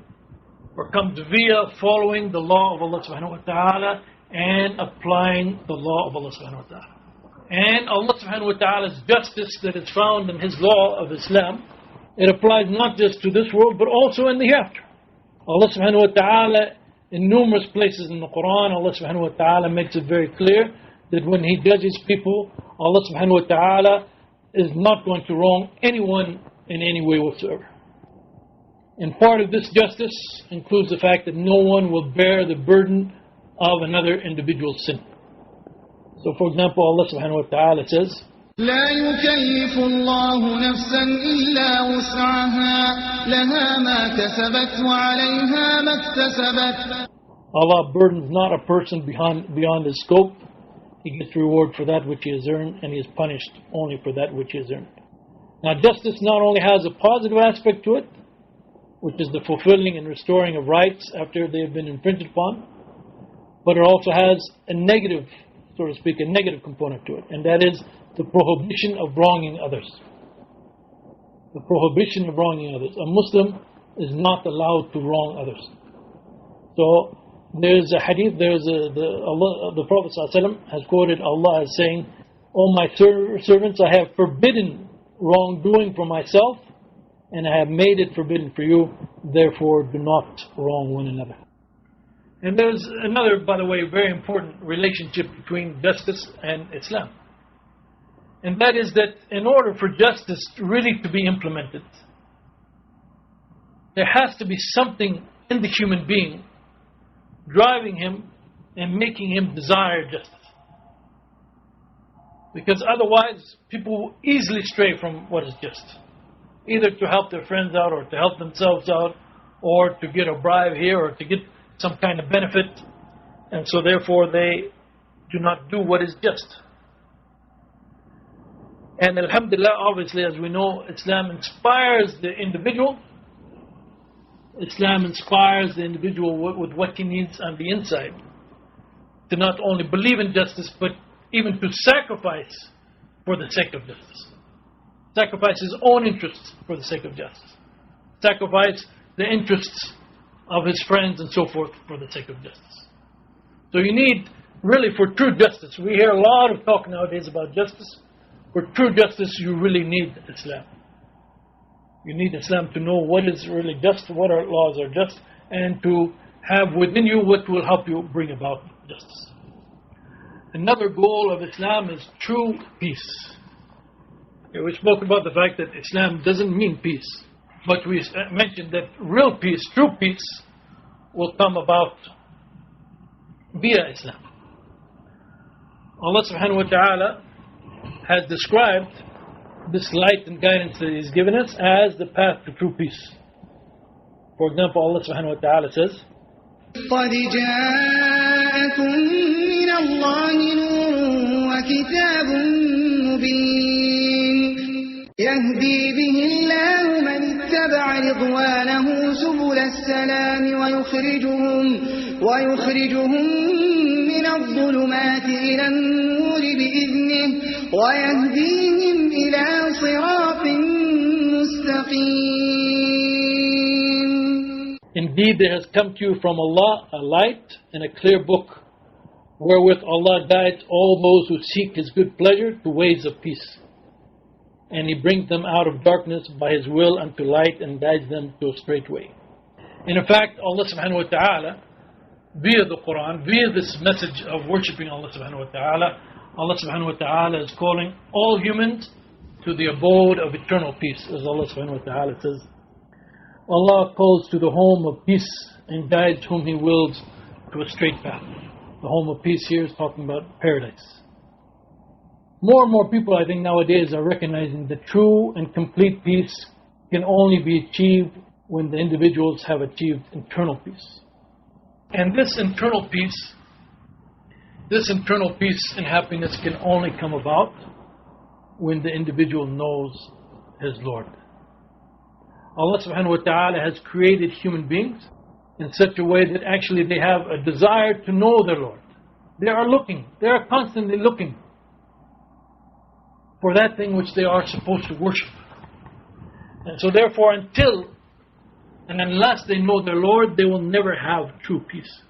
or comes via following the law of Allah subhanahu wa ta'ala and applying the law of Allah subhanahu wa ta'ala. And Allah subhanahu wa ta'ala's justice that is found in His law of Islam, it applies not just to this world, but also in the hereafter. Allah subhanahu wa ta'ala, in numerous places in the Quran, Allah subhanahu wa ta'ala makes it very clear that when He judges people, Allah subhanahu wa ta'ala is not going to wrong anyone in any way whatsoever. And part of this justice includes the fact that no one will bear the burden of another individual's sin. So for example, Allah subhanahu wa ta'ala says, لا يكلف الله نفسا إلا وسعها لها ما كسبت وعليها ما اكتسبت. Allah burdens not a person beyond his scope. He gets reward for that which he has earned, and he is punished only for that which he has earned. Now justice not only has a positive aspect to it, which is the fulfilling and restoring of rights after they have been infringed upon, but it also has a negative, so to speak, a negative component to it, and that is the prohibition of wronging others. The prohibition of wronging others. A Muslim is not allowed to wrong others. So there's a hadith, the Prophet ﷺ has quoted Allah as saying, "O my servants, I have forbidden wrongdoing for myself, and I have made it forbidden for you, therefore do not wrong one another." And there's another, by the way, very important relationship between justice and Islam. And that is that in order for justice really to be implemented, there has to be something in the human being driving him and making him desire justice. Because otherwise, people will easily stray from what is just. Either to help their friends out, or to help themselves out, or to get a bribe here, or to get some kind of benefit. And so therefore they do not do what is just. And alhamdulillah, obviously, as we know, Islam inspires the individual. Islam inspires the individual with what he needs on the inside. To not only believe in justice, but even to sacrifice for the sake of justice. Sacrifice his own interests for the sake of justice. Sacrifice the interests of his friends and so forth for the sake of justice. So you need, really, for true justice, we hear a lot of talk nowadays about justice. For true justice, you really need Islam. You need Islam to know what is really just, what our laws are just, and to have within you what will help you bring about justice. Another goal of Islam is true peace. We spoke about the fact that Islam doesn't mean peace, but we mentioned that real peace, true peace, will come about via Islam. Allah subhanahu wa ta'ala has described this light and guidance that He's given us as the path to true peace. For example, Allah subhanahu wa ta'ala says, قَدْ جَاءَكُم مِّنَ اللَّهِ نُورٌ وَكِتَابٌ مُّبِينٌ يَهْدِي بِهِ اللَّهُ مَنِ اتَّبَعَ رِضْوَانَهُ سُبُلَ السَّلَامِ وَيُخْرِجُهُم مِّنَ الظُّلُمَاتِ إِلَى النُّورِ بِإِذْنِهِ وَيَهْدِيهِمْ إِلَى صِرَاطٍ مُّسْتَقِيمٍ. Indeed, there has come to you from Allah a light and a clear book, wherewith Allah guides all those who seek His good pleasure to ways of peace. And He brings them out of darkness by His will unto light and guides them to a straight way. And in fact, Allah subhanahu wa ta'ala, via the Quran, via this message of worshipping Allah subhanahu wa ta'ala, Allah subhanahu wa ta'ala is calling all humans to the abode of eternal peace. As Allah subhanahu wa ta'ala says, Allah calls to the home of peace and guides whom He wills to a straight path. The home of peace here is talking about paradise. More and more people, I think, nowadays are recognizing that true and complete peace can only be achieved when the individuals have achieved internal peace. And this internal peace and happiness can only come about when the individual knows his Lord. Allah subhanahu wa ta'ala has created human beings in such a way that actually they have a desire to know their Lord. They are constantly looking for that thing which they are supposed to worship. And so therefore, until and unless they know their Lord, they will never have true peace.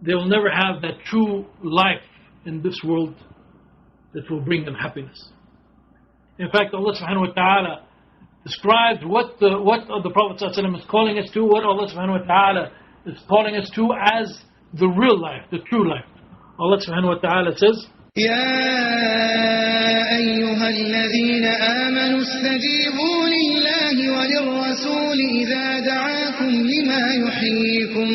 They will never have that true life in this world that will bring them happiness. In fact, Allah subhanahu wa ta'ala describes what the Prophet ﷺ is calling us to, what Allah subhanahu wa ta'ala is calling us to as the real life, the true life. Allah subhanahu wa ta'ala says, يا أيها الذين آمنوا استجيبوا لله وللرسول إذا دعاكم لما يحييكم.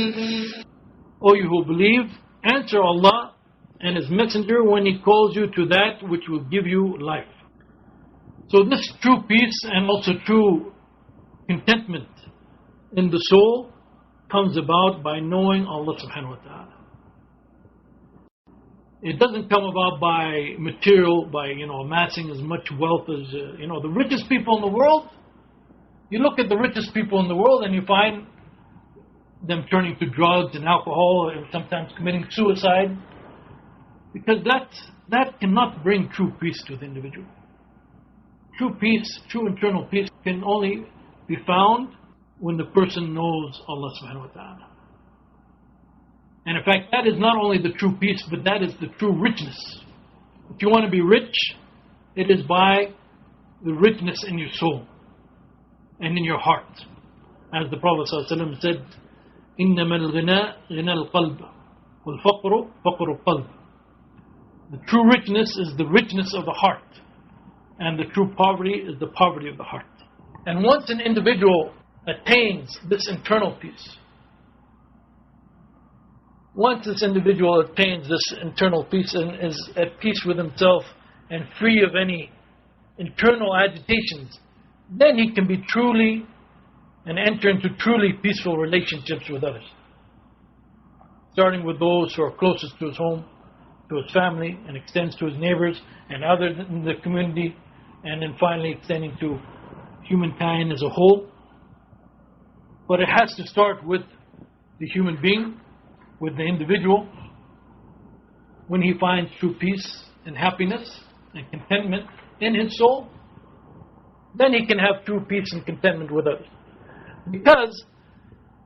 O you who believe, answer Allah and His Messenger when He calls you to that which will give you life. So this true peace and also true contentment in the soul comes about by knowing Allah subhanahu wa ta'ala. It doesn't come about by material, by amassing as much wealth as the richest people in the world. You look at the richest people in the world and you find them turning to drugs and alcohol and sometimes committing suicide, because that cannot bring true peace to the individual. True peace, true internal peace can only be found when the person knows Allah subhanahu wa ta'ala. And in fact, that is not only the true peace, but that is the true richness. If you want to be rich, it is by the richness in your soul and in your heart. As the Prophet ﷺ said, إِنَّمَا الْغِنَى غِنَى الْقَلْبِ وَالْفَقْرُ فَقْرُ الْقَلْبِ. The true richness is the richness of the heart, and the true poverty is the poverty of the heart. And once an individual attains this internal peace, once this individual attains this internal peace and is at peace with himself and free of any internal agitations, then he can be truly and enter into truly peaceful relationships with others, starting with those who are closest to his home, to his family, and extends to his neighbors and others in the community, and then finally extending to humankind as a whole. But it has to start with the human being, with the individual. When he finds true peace and happiness and contentment in his soul, then he can have true peace and contentment with others. Because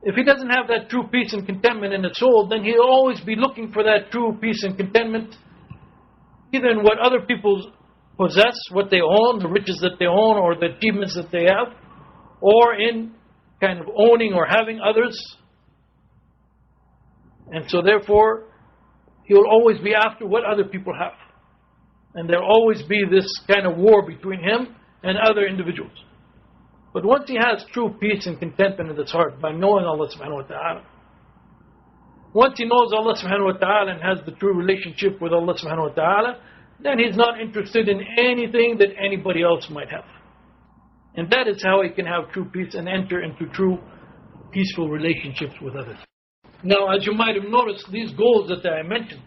if he doesn't have that true peace and contentment in his soul, then he'll always be looking for that true peace and contentment either in what other people possess, what they own, the riches that they own, or the achievements that they have, or in kind of owning or having others. And so therefore, he'll always be after what other people have. And there'll always be this kind of war between him and other individuals. But once he has true peace and contentment in his heart by knowing Allah subhanahu wa ta'ala, once he knows Allah subhanahu wa ta'ala and has the true relationship with Allah subhanahu wa ta'ala, then he's not interested in anything that anybody else might have. And that is how he can have true peace and enter into true peaceful relationships with others. Now, as you might have noticed, these goals that I mentioned,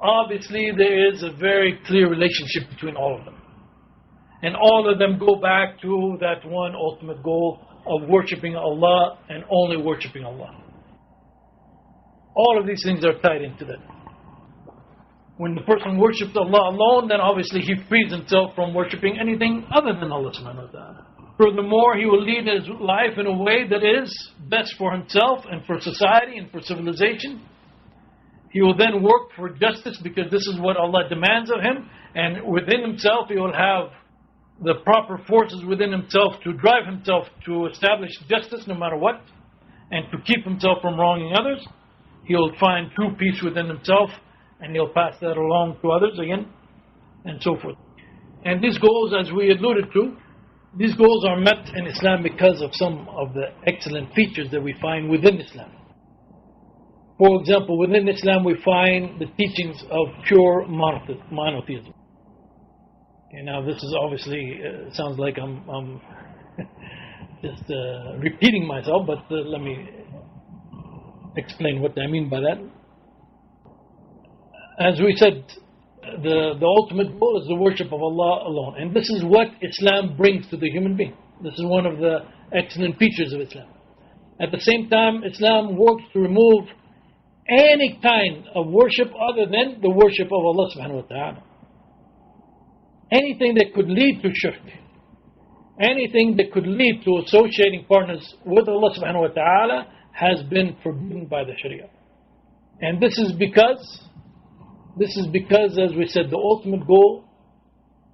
obviously there is a very clear relationship between all of them. And all of them go back to that one ultimate goal of worshipping Allah and only worshipping Allah. All of these things are tied into that. When the person worships Allah alone, then obviously he frees himself from worshipping anything other than Allah subhanahu wa ta'ala. Furthermore, he will lead his life in a way that is best for himself and for society and for civilization. He will then work for justice because this is what Allah demands of him. And within himself, he will have the proper forces within himself to drive himself to establish justice no matter what, and to keep himself from wronging others. He'll find true peace within himself, and he'll pass that along to others again, and so forth. And these goals, as we alluded to, these goals are met in Islam because of some of the excellent features that we find within Islam. For example, within Islam we find the teachings of pure monotheism. Okay, now this is obviously, sounds like I'm just repeating myself, but let me explain what I mean by that. As we said, the ultimate goal is the worship of Allah alone. And this is what Islam brings to the human being. This is one of the excellent features of Islam. At the same time, Islam works to remove any kind of worship other than the worship of Allah subhanahu wa ta'ala. Anything that could lead to shirk, anything that could lead to associating partners with Allah subhanahu wa ta'ala has been forbidden by the Sharia. And this is because, as we said, the ultimate goal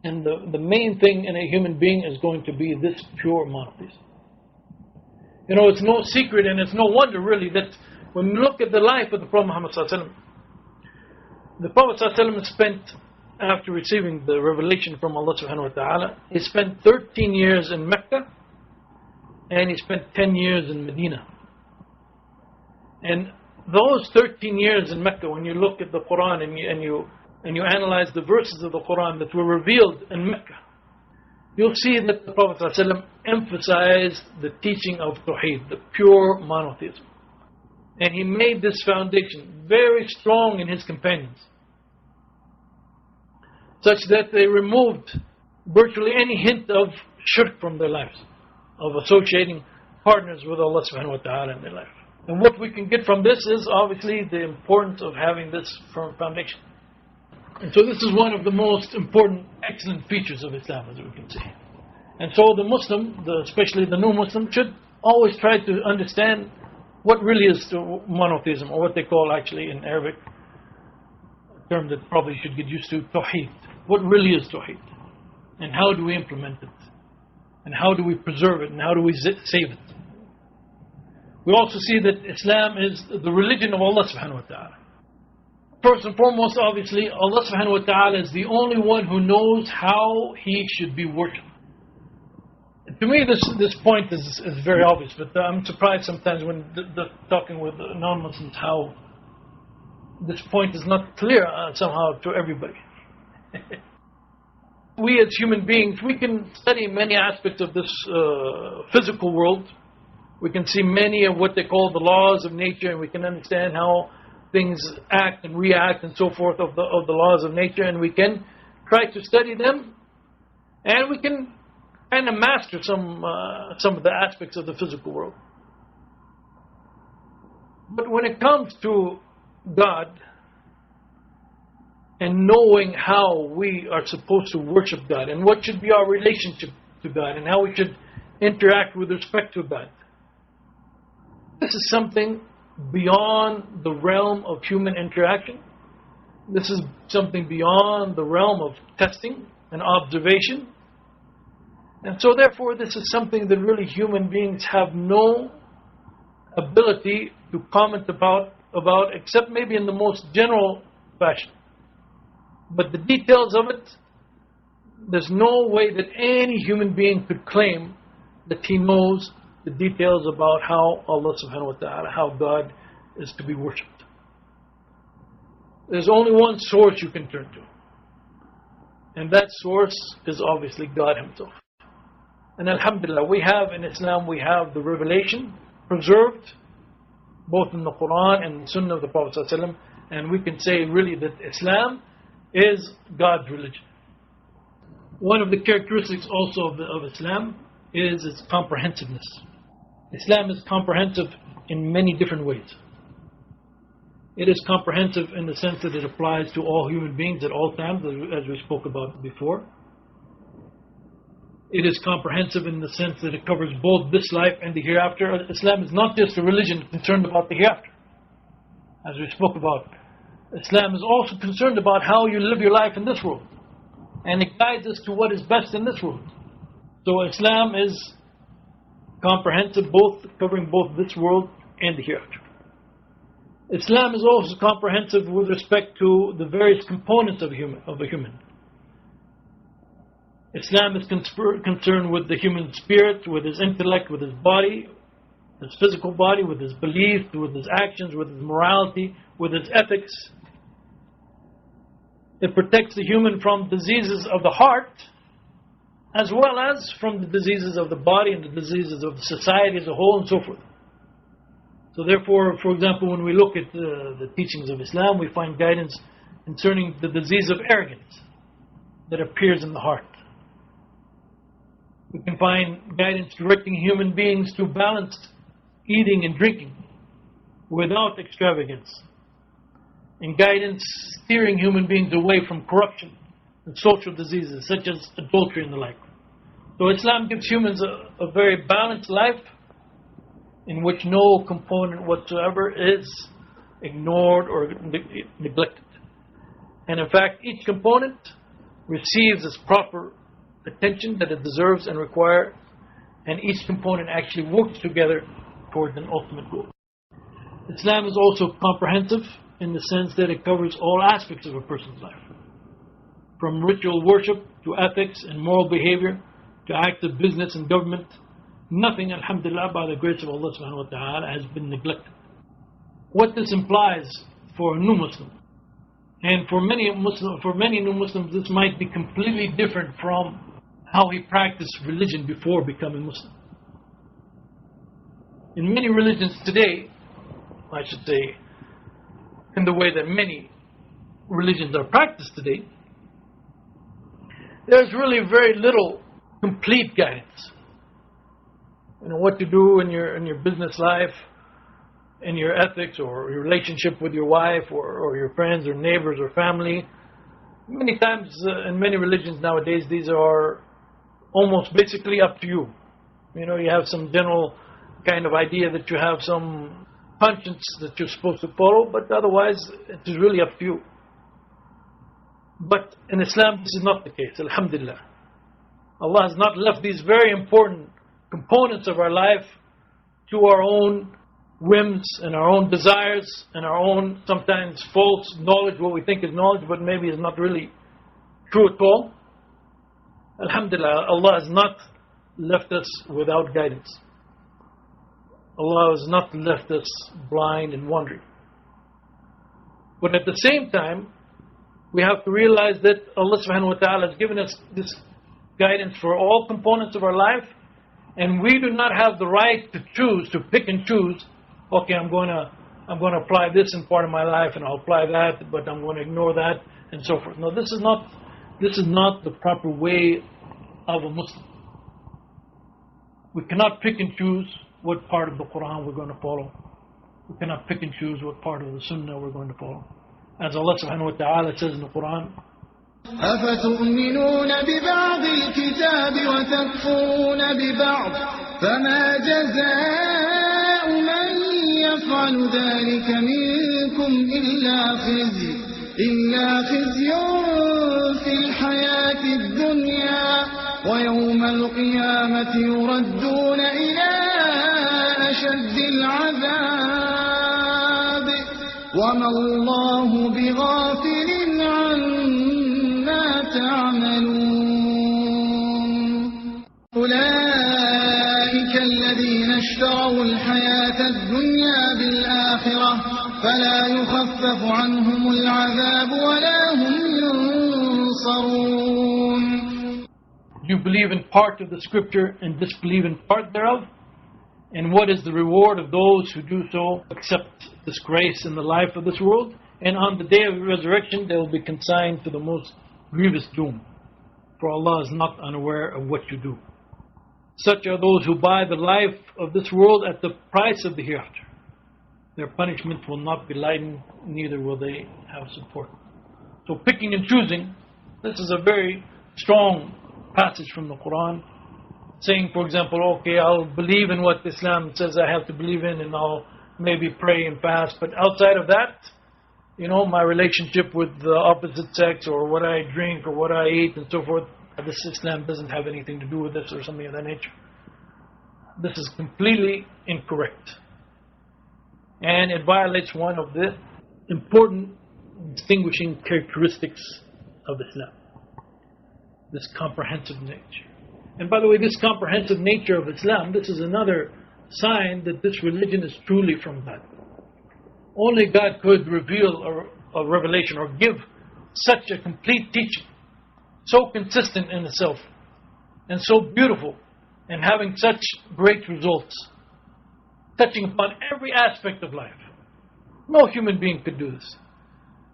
and the main thing in a human being is going to be this pure monotheism. You know, it's no secret and it's no wonder really that when we look at the life of the Prophet Muhammad sallallahu alaihi wasallam, the Prophet sallallahu alaihi wasallam spent, after receiving the revelation from Allah subhanahu wa ta'ala, he spent 13 years in Mecca and he spent 10 years in Medina. And those 13 years in Mecca, when you look at the Quran and you analyze the verses of the Quran that were revealed in Mecca, you'll see that the Prophet ﷺ emphasized the teaching of Tawheed, the pure monotheism. And he made this foundation very strong in his companions, such that they removed virtually any hint of shirk from their lives, of associating partners with Allah subhanahu wa ta'ala in their life. And what we can get from this is obviously the importance of having this firm foundation. And so this is one of the most important, excellent features of Islam, as we can see. And so the Muslim, especially the new Muslim, should always try to understand what really is monotheism, or what they call actually in Arabic, a term that probably should get used to, Tawheed. What really is Tawheed? And how do we implement it? And how do we preserve it? And how do we save it? We also see that Islam is the religion of Allah subhanahu wa ta'ala. First and foremost, obviously, Allah subhanahu wa ta'ala is the only one who knows how He should be worshipped. To me, this point is very obvious, but I'm surprised sometimes when talking with non-Muslims how this point is not clear somehow to everybody. We as human beings, we can study many aspects of this physical world. We can see many of what they call the laws of nature, and we can understand how things act and react and so forth of the laws of nature, and we can try to study them, and we can kind of master some of the aspects of the physical world. But when it comes to God and knowing how we are supposed to worship God and what should be our relationship to God and how we should interact with respect to God, this is something beyond the realm of human interaction. This is something beyond the realm of testing and observation. And so therefore this is something that really human beings have no ability to comment about except maybe in the most general fashion. But the details of it, there's no way that any human being could claim that he knows the details about how Allah subhanahu wa ta'ala, how God is to be worshipped. There's only one source you can turn to. And that source is obviously God Himself. And alhamdulillah, we have in Islam, we have the revelation preserved, both in the Quran and the Sunnah of the Prophet ﷺ, and we can say really that Islam is God's religion. One of the characteristics also of Islam is its comprehensiveness. Islam is comprehensive in many different ways. It is comprehensive in the sense that it applies to all human beings at all times, as we spoke about before. It is comprehensive in the sense that it covers both this life and the hereafter. Islam is not just a religion concerned about the hereafter, as we spoke about. Islam is also concerned about how you live your life in this world, and it guides us to what is best in this world. So Islam is comprehensive, covering both this world and the hereafter. Islam is also comprehensive with respect to the various components of a human. Islam is concerned with the human spirit, with his intellect, with his body, his physical body, with his beliefs, with his actions, with his morality, with his ethics. It protects the human from diseases of the heart, as well as from the diseases of the body and the diseases of the society as a whole and so forth. So therefore, for example, when we look at the teachings of Islam, we find guidance concerning the disease of arrogance that appears in the heart. We can find guidance directing human beings to balanced eating and drinking without extravagance, and guidance steering human beings away from corruption and social diseases such as adultery and the like. So Islam gives humans a very balanced life in which no component whatsoever is ignored or neglected. And in fact, each component receives its proper attention that it deserves and requires, and each component actually works together towards an ultimate goal. Islam is also comprehensive in the sense that it covers all aspects of a person's life, from ritual worship to ethics and moral behavior to active business and government. Nothing, alhamdulillah, by the grace of Allah subhanahu wa ta'ala, has been neglected. What this implies for a new Muslim, and for many new Muslims, this might be completely different from how he practiced religion before becoming Muslim. In many religions today, I should say, in the way that many religions are practiced today, there's really very little complete guidance. You know, what to do in your business life, in your ethics, or your relationship with your wife, or your friends, or neighbors, or family. Many times, in many religions nowadays, these are almost basically up to you. You know, you have some general kind of idea that you have some conscience that you're supposed to follow, but otherwise, it is really up to you. But in Islam, this is not the case, alhamdulillah. Allah has not left these very important components of our life to our own whims and our own desires and our own sometimes false knowledge, what we think is knowledge but maybe is not really true at all. Alhamdulillah, Allah has not left us without guidance. Allah has not left us blind and wandering. But at the same time, we have to realize that Allah subhanahu wa ta'ala has given us this guidance for all components of our life, and we do not have the right to choose, to pick and choose, okay, I'm going to apply this in part of my life and I'll apply that, but I'm going to ignore that, and so forth. No, this is not the proper way of a Muslim. We cannot pick and choose what part of the Quran we're going to follow. We cannot pick and choose what part of the Sunnah we're going to follow. As Allah subhanahu wa ta'ala says in the Quran, أفتؤمنون ببعض الكتاب وتكفرون ببعض فما جزاء من يفعل ذلك منكم إلا خزي في الحياة الدنيا ويوم القيامة يردون إلى أشد العذاب وما الله بغافل عما تعملون أولئك الذين اشتروا الحياة الدنيا بالآخرة فلا يخفف عنهم العذاب ولا هم ينصرون. you believe in part of the scripture and disbelieve in part thereof? And what is the reward of those who do so, accept this grace in the life of this world? And on the day of resurrection, they will be consigned to the most grievous doom. For Allah is not unaware of what you do. Such are those who buy the life of this world at the price of the hereafter. Their punishment will not be lightened, neither will they have support. So picking and choosing, this is a very strong passage from the Quran, saying, for example, okay, I'll believe in what Islam says I have to believe in, and I'll maybe pray and fast, but outside of that, my relationship with the opposite sex, or what I drink, or what I eat, and so forth, this Islam doesn't have anything to do with this, or something of that nature. This is completely incorrect. And it violates one of the important distinguishing characteristics of Islam. This comprehensive nature. And by the way, this comprehensive nature of Islam, this is another sign that this religion is truly from God. Only God could reveal a revelation or give such a complete teaching, so consistent in itself, and so beautiful, and having such great results, touching upon every aspect of life. No human being could do this.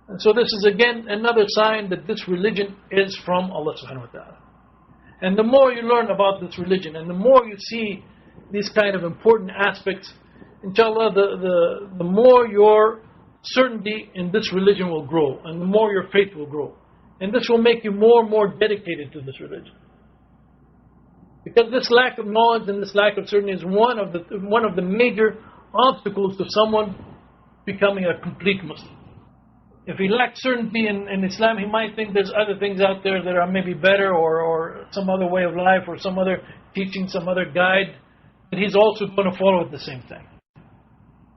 And so this is again another sign that this religion is from Allah subhanahu wa ta'ala. And the more you learn about this religion, and the more you see these kind of important aspects, inshallah, the more your certainty in this religion will grow, and the more your faith will grow. And this will make you more and more dedicated to this religion. Because this lack of knowledge and this lack of certainty is one of the major obstacles to someone becoming a complete Muslim. If he lacks certainty in Islam, he might think there's other things out there that are maybe better, or some other way of life, or some other teaching, some other guide, that he's also going to follow at the same time.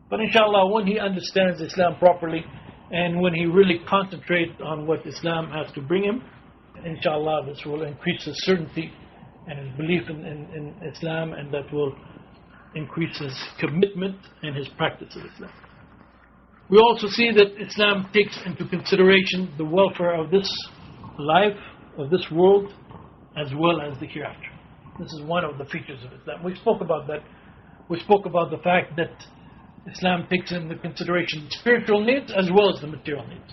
But inshallah, when he understands Islam properly, and when he really concentrates on what Islam has to bring him, inshallah, this will increase his certainty and his belief in Islam, and that will increase his commitment and his practice of Islam. We also see that Islam takes into consideration the welfare of this life, of this world, as well as the hereafter. This is one of the features of Islam. We spoke about that. We spoke about the fact that Islam takes into consideration spiritual needs as well as the material needs.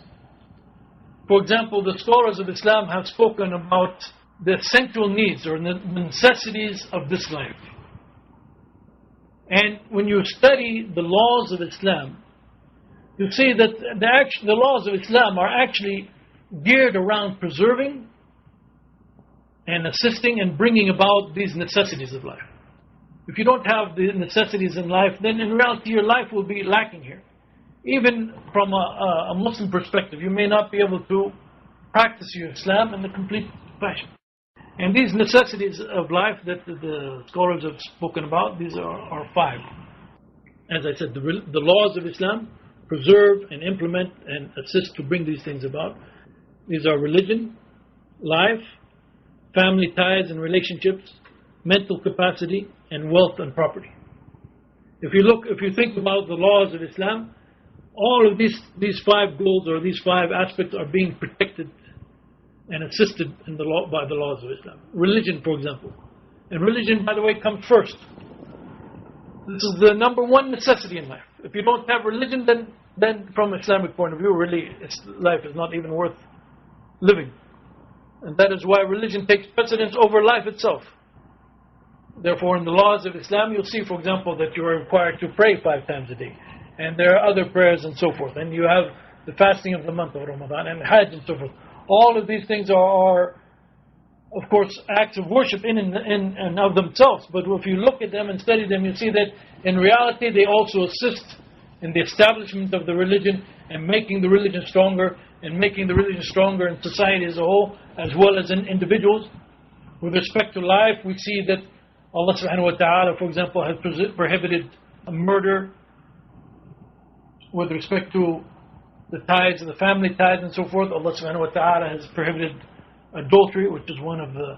For example, the scholars of Islam have spoken about the essential needs or the necessities of this life. And when you study the laws of Islam, you see that the laws of Islam are actually geared around preserving and assisting and bringing about these necessities of life. If you don't have the necessities in life, then in reality your life will be lacking here. Even from a Muslim perspective, you may not be able to practice your Islam in the complete fashion. And these necessities of life that the scholars have spoken about, these are five. as I said, the laws of Islam preserve and implement and assist to bring these things about. These are religion, life, family ties and relationships, mental capacity, and wealth and property. If you think about the laws of Islam, all of these 5 goals or these 5 aspects are being protected and assisted in by the laws of Islam. Religion, for example. And religion, by the way, comes first. This is the number 1 necessity in life. If you don't have religion, then from an Islamic point of view, really, life is not even worth living. And that is why religion takes precedence over life itself. Therefore, in the laws of Islam, you'll see, for example, that you are required to pray 5 times a day. And there are other prayers and so forth. And you have the fasting of the month of Ramadan and Hajj and so forth. All of these things are of course, acts of worship in and of themselves. But if you look at them and study them, you see that in reality they also assist in the establishment of the religion and making the religion stronger, and making the religion stronger in society as a whole, as well as in individuals. With respect to life, we see that Allah subhanahu wa ta'ala, for example, has prohibited murder. With respect to the ties and the family ties and so forth, Allah subhanahu wa ta'ala has prohibited adultery, which is one of the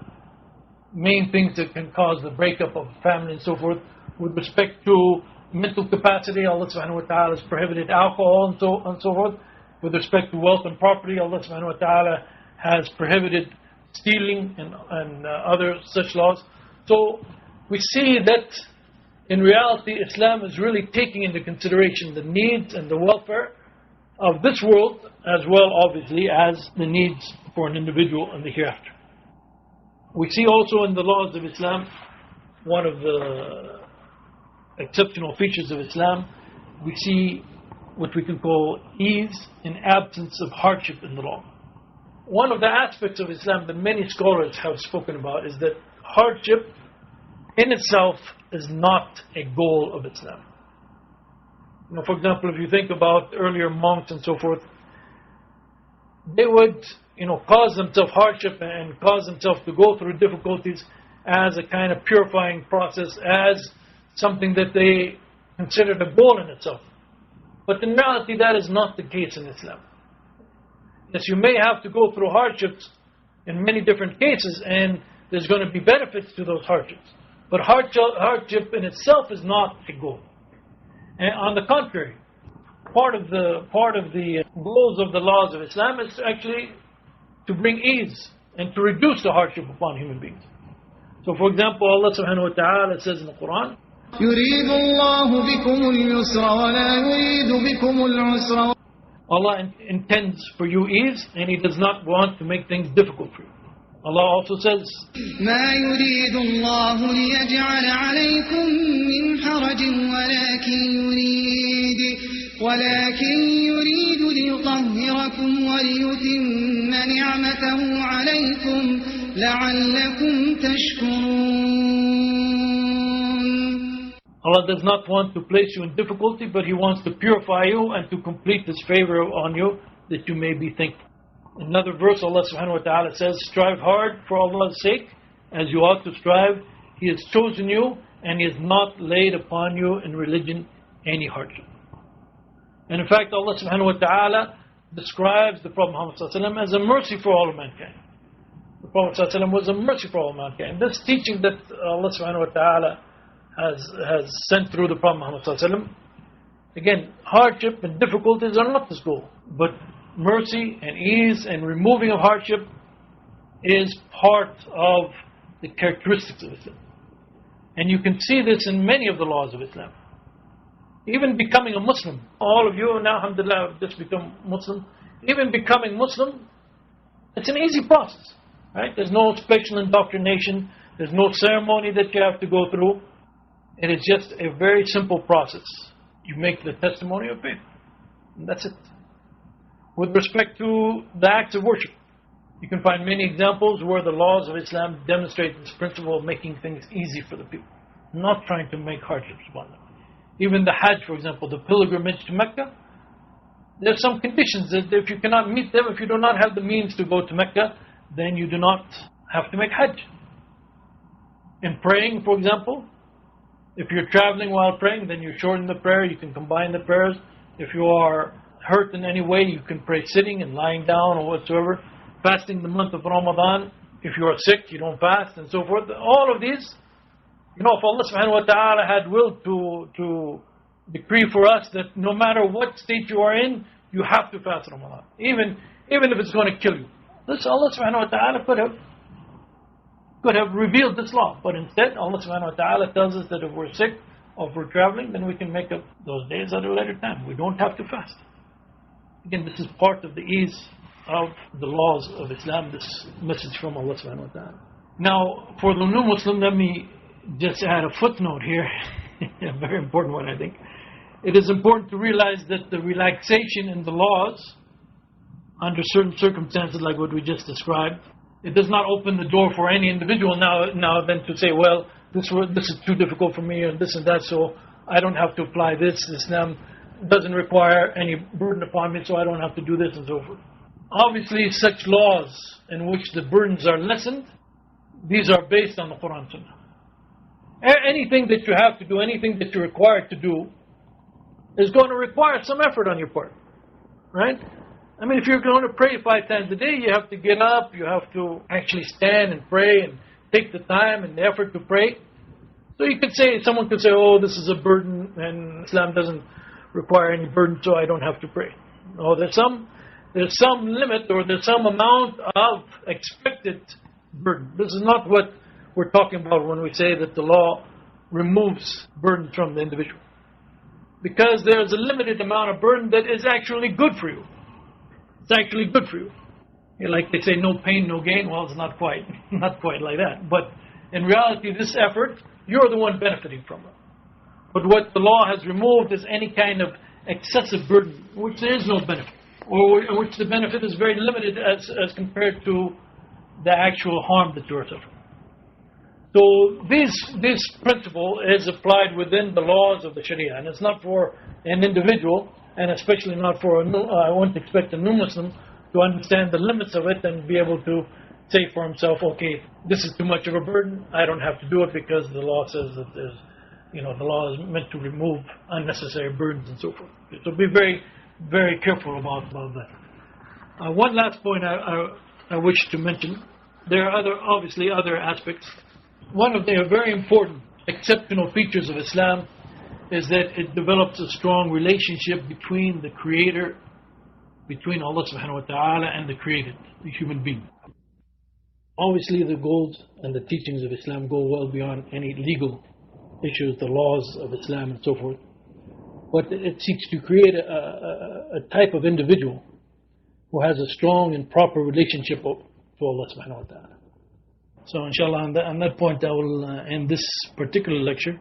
main things that can cause the breakup of family and so forth. With respect to mental capacity, Allah subhanahu wa ta'ala has prohibited alcohol and so forth. With respect to wealth and property, Allah subhanahu wa ta'ala has prohibited stealing and other such laws. So we see that in reality Islam is really taking into consideration the needs and the welfare of this world, as well obviously as the needs for an individual in the hereafter. We see also in the laws of Islam, one of the exceptional features of Islam, we see what we can call ease in absence of hardship in the law. One of the aspects of Islam that many scholars have spoken about is that hardship in itself is not a goal of Islam. For example, if you think about earlier monks and so forth, they would cause themselves hardship and cause themselves to go through difficulties as a kind of purifying process, as something that they considered a goal in itself. But in reality, that is not the case in Islam. Yes, you may have to go through hardships in many different cases, and there's going to be benefits to those hardships. But hardship in itself is not a goal. And on the contrary, part of the goals of the laws of Islam is actually to bring ease and to reduce the hardship upon human beings. So for example, Allah subhanahu wa ta'ala says in the Quran, يريد الله بكم اليسر ولا يريد بكم العسر. Allah intends for you ease, and He does not want to make things difficult for you. Allah also says, ما يريد الله ليجعل عليكم من حرج ولكن يريد ليطهركم وليتم نعمته عليكم لعلكم تشكرون. Allah does not want to place you in difficulty, but He wants to purify you and to complete His favor on you, that you may be thankful. In another verse, Allah subhanahu wa ta'ala says, strive hard for Allah's sake, as you ought to strive. He has chosen you, and He has not laid upon you in religion any hardship. And in fact, Allah subhanahu wa ta'ala describes the Prophet Muhammad sallallahu alaihi wasallam as a mercy for all of mankind. The Prophet sallallahu alaihi wasallam was a mercy for all of mankind. This teaching that Allah subhanahu wa ta'ala has sent through the Prophet Muhammad sallallahu alaihi wasallam, again, hardship and difficulties are not this goal, but mercy and ease and removing of hardship is part of the characteristics of Islam. And you can see this in many of the laws of Islam. Even becoming a Muslim, all of you now, alhamdulillah, have just become Muslim. Even becoming Muslim, it's an easy process, right? There's no special indoctrination, there's no ceremony that you have to go through. It is just a very simple process. You make the testimony of faith, and that's it. With respect to the acts of worship, you can find many examples where the laws of Islam demonstrate this principle of making things easy for the people, not trying to make hardships upon them. Even the Hajj, for example, the pilgrimage to Mecca, there are some conditions that if you cannot meet them, if you do not have the means to go to Mecca, then you do not have to make Hajj. In praying, for example, If you're traveling while praying, then you shorten the prayer, you can combine the prayers. If you are hurt in any way, you can pray sitting and lying down or whatsoever. Fasting the month of Ramadan, if you are sick, you don't fast and so forth. All of these, if Allah subhanahu wa ta'ala had willed to decree for us that no matter what state you are in, you have to fast Ramadan. Even if it's going to kill you. This Allah subhanahu wa ta'ala could have revealed this law. But instead, Allah subhanahu wa ta'ala tells us that if we're sick or if we're traveling, then we can make up those days at a later time. We don't have to fast. Again, this is part of the ease of the laws of Islam, this message from Allah subhanahu wa ta'ala. Now, for the new Muslim, let me just add a footnote here, a very important one I think. It is important to realize that the relaxation in the laws, under certain circumstances like what we just described, it does not open the door for any individual now then to say, well, this is too difficult for me and this and that, so I don't have to apply this. Islam doesn't require any burden upon me, so I don't have to do this and so forth. Obviously, such laws in which the burdens are lessened, these are based on the Quran and Sunnah. Anything that you have to do, anything that you're required to do, is going to require some effort on your part. Right? I mean, if you're going to pray 5 times a day, you have to get up, you have to actually stand and pray and take the time and the effort to pray. So someone could say, oh, this is a burden and Islam doesn't require any burden, so I don't have to pray. No, there's some limit or there's some amount of expected burden. This is not what we're talking about when we say that the law removes burden from the individual. Because there's a limited amount of burden that is actually good for you. It's actually good for you. Like they say, no pain, no gain. Well, it's not quite like that. But in reality, this effort, you're the one benefiting from it. But what the law has removed is any kind of excessive burden, which there is no benefit, or which the benefit is very limited as compared to the actual harm that you're suffering. So this principle is applied within the laws of the Sharia, and it's not for an individual, and especially not for I won't expect a new Muslim to understand the limits of it and be able to say for himself, okay, this is too much of a burden, I don't have to do it because the law says that the law is meant to remove unnecessary burdens and so forth. So be very, very careful about that. One last point I wish to mention. There are obviously other aspects. One of the very important exceptional features of Islam is that it develops a strong relationship between the Creator, between Allah subhanahu wa ta'ala and the created, the human being. Obviously the goals and the teachings of Islam go well beyond any legal issues, the laws of Islam and so forth. But it seeks to create a type of individual who has a strong and proper relationship to Allah subhanahu wa ta'ala. So inshallah on that point I will end this particular lecture.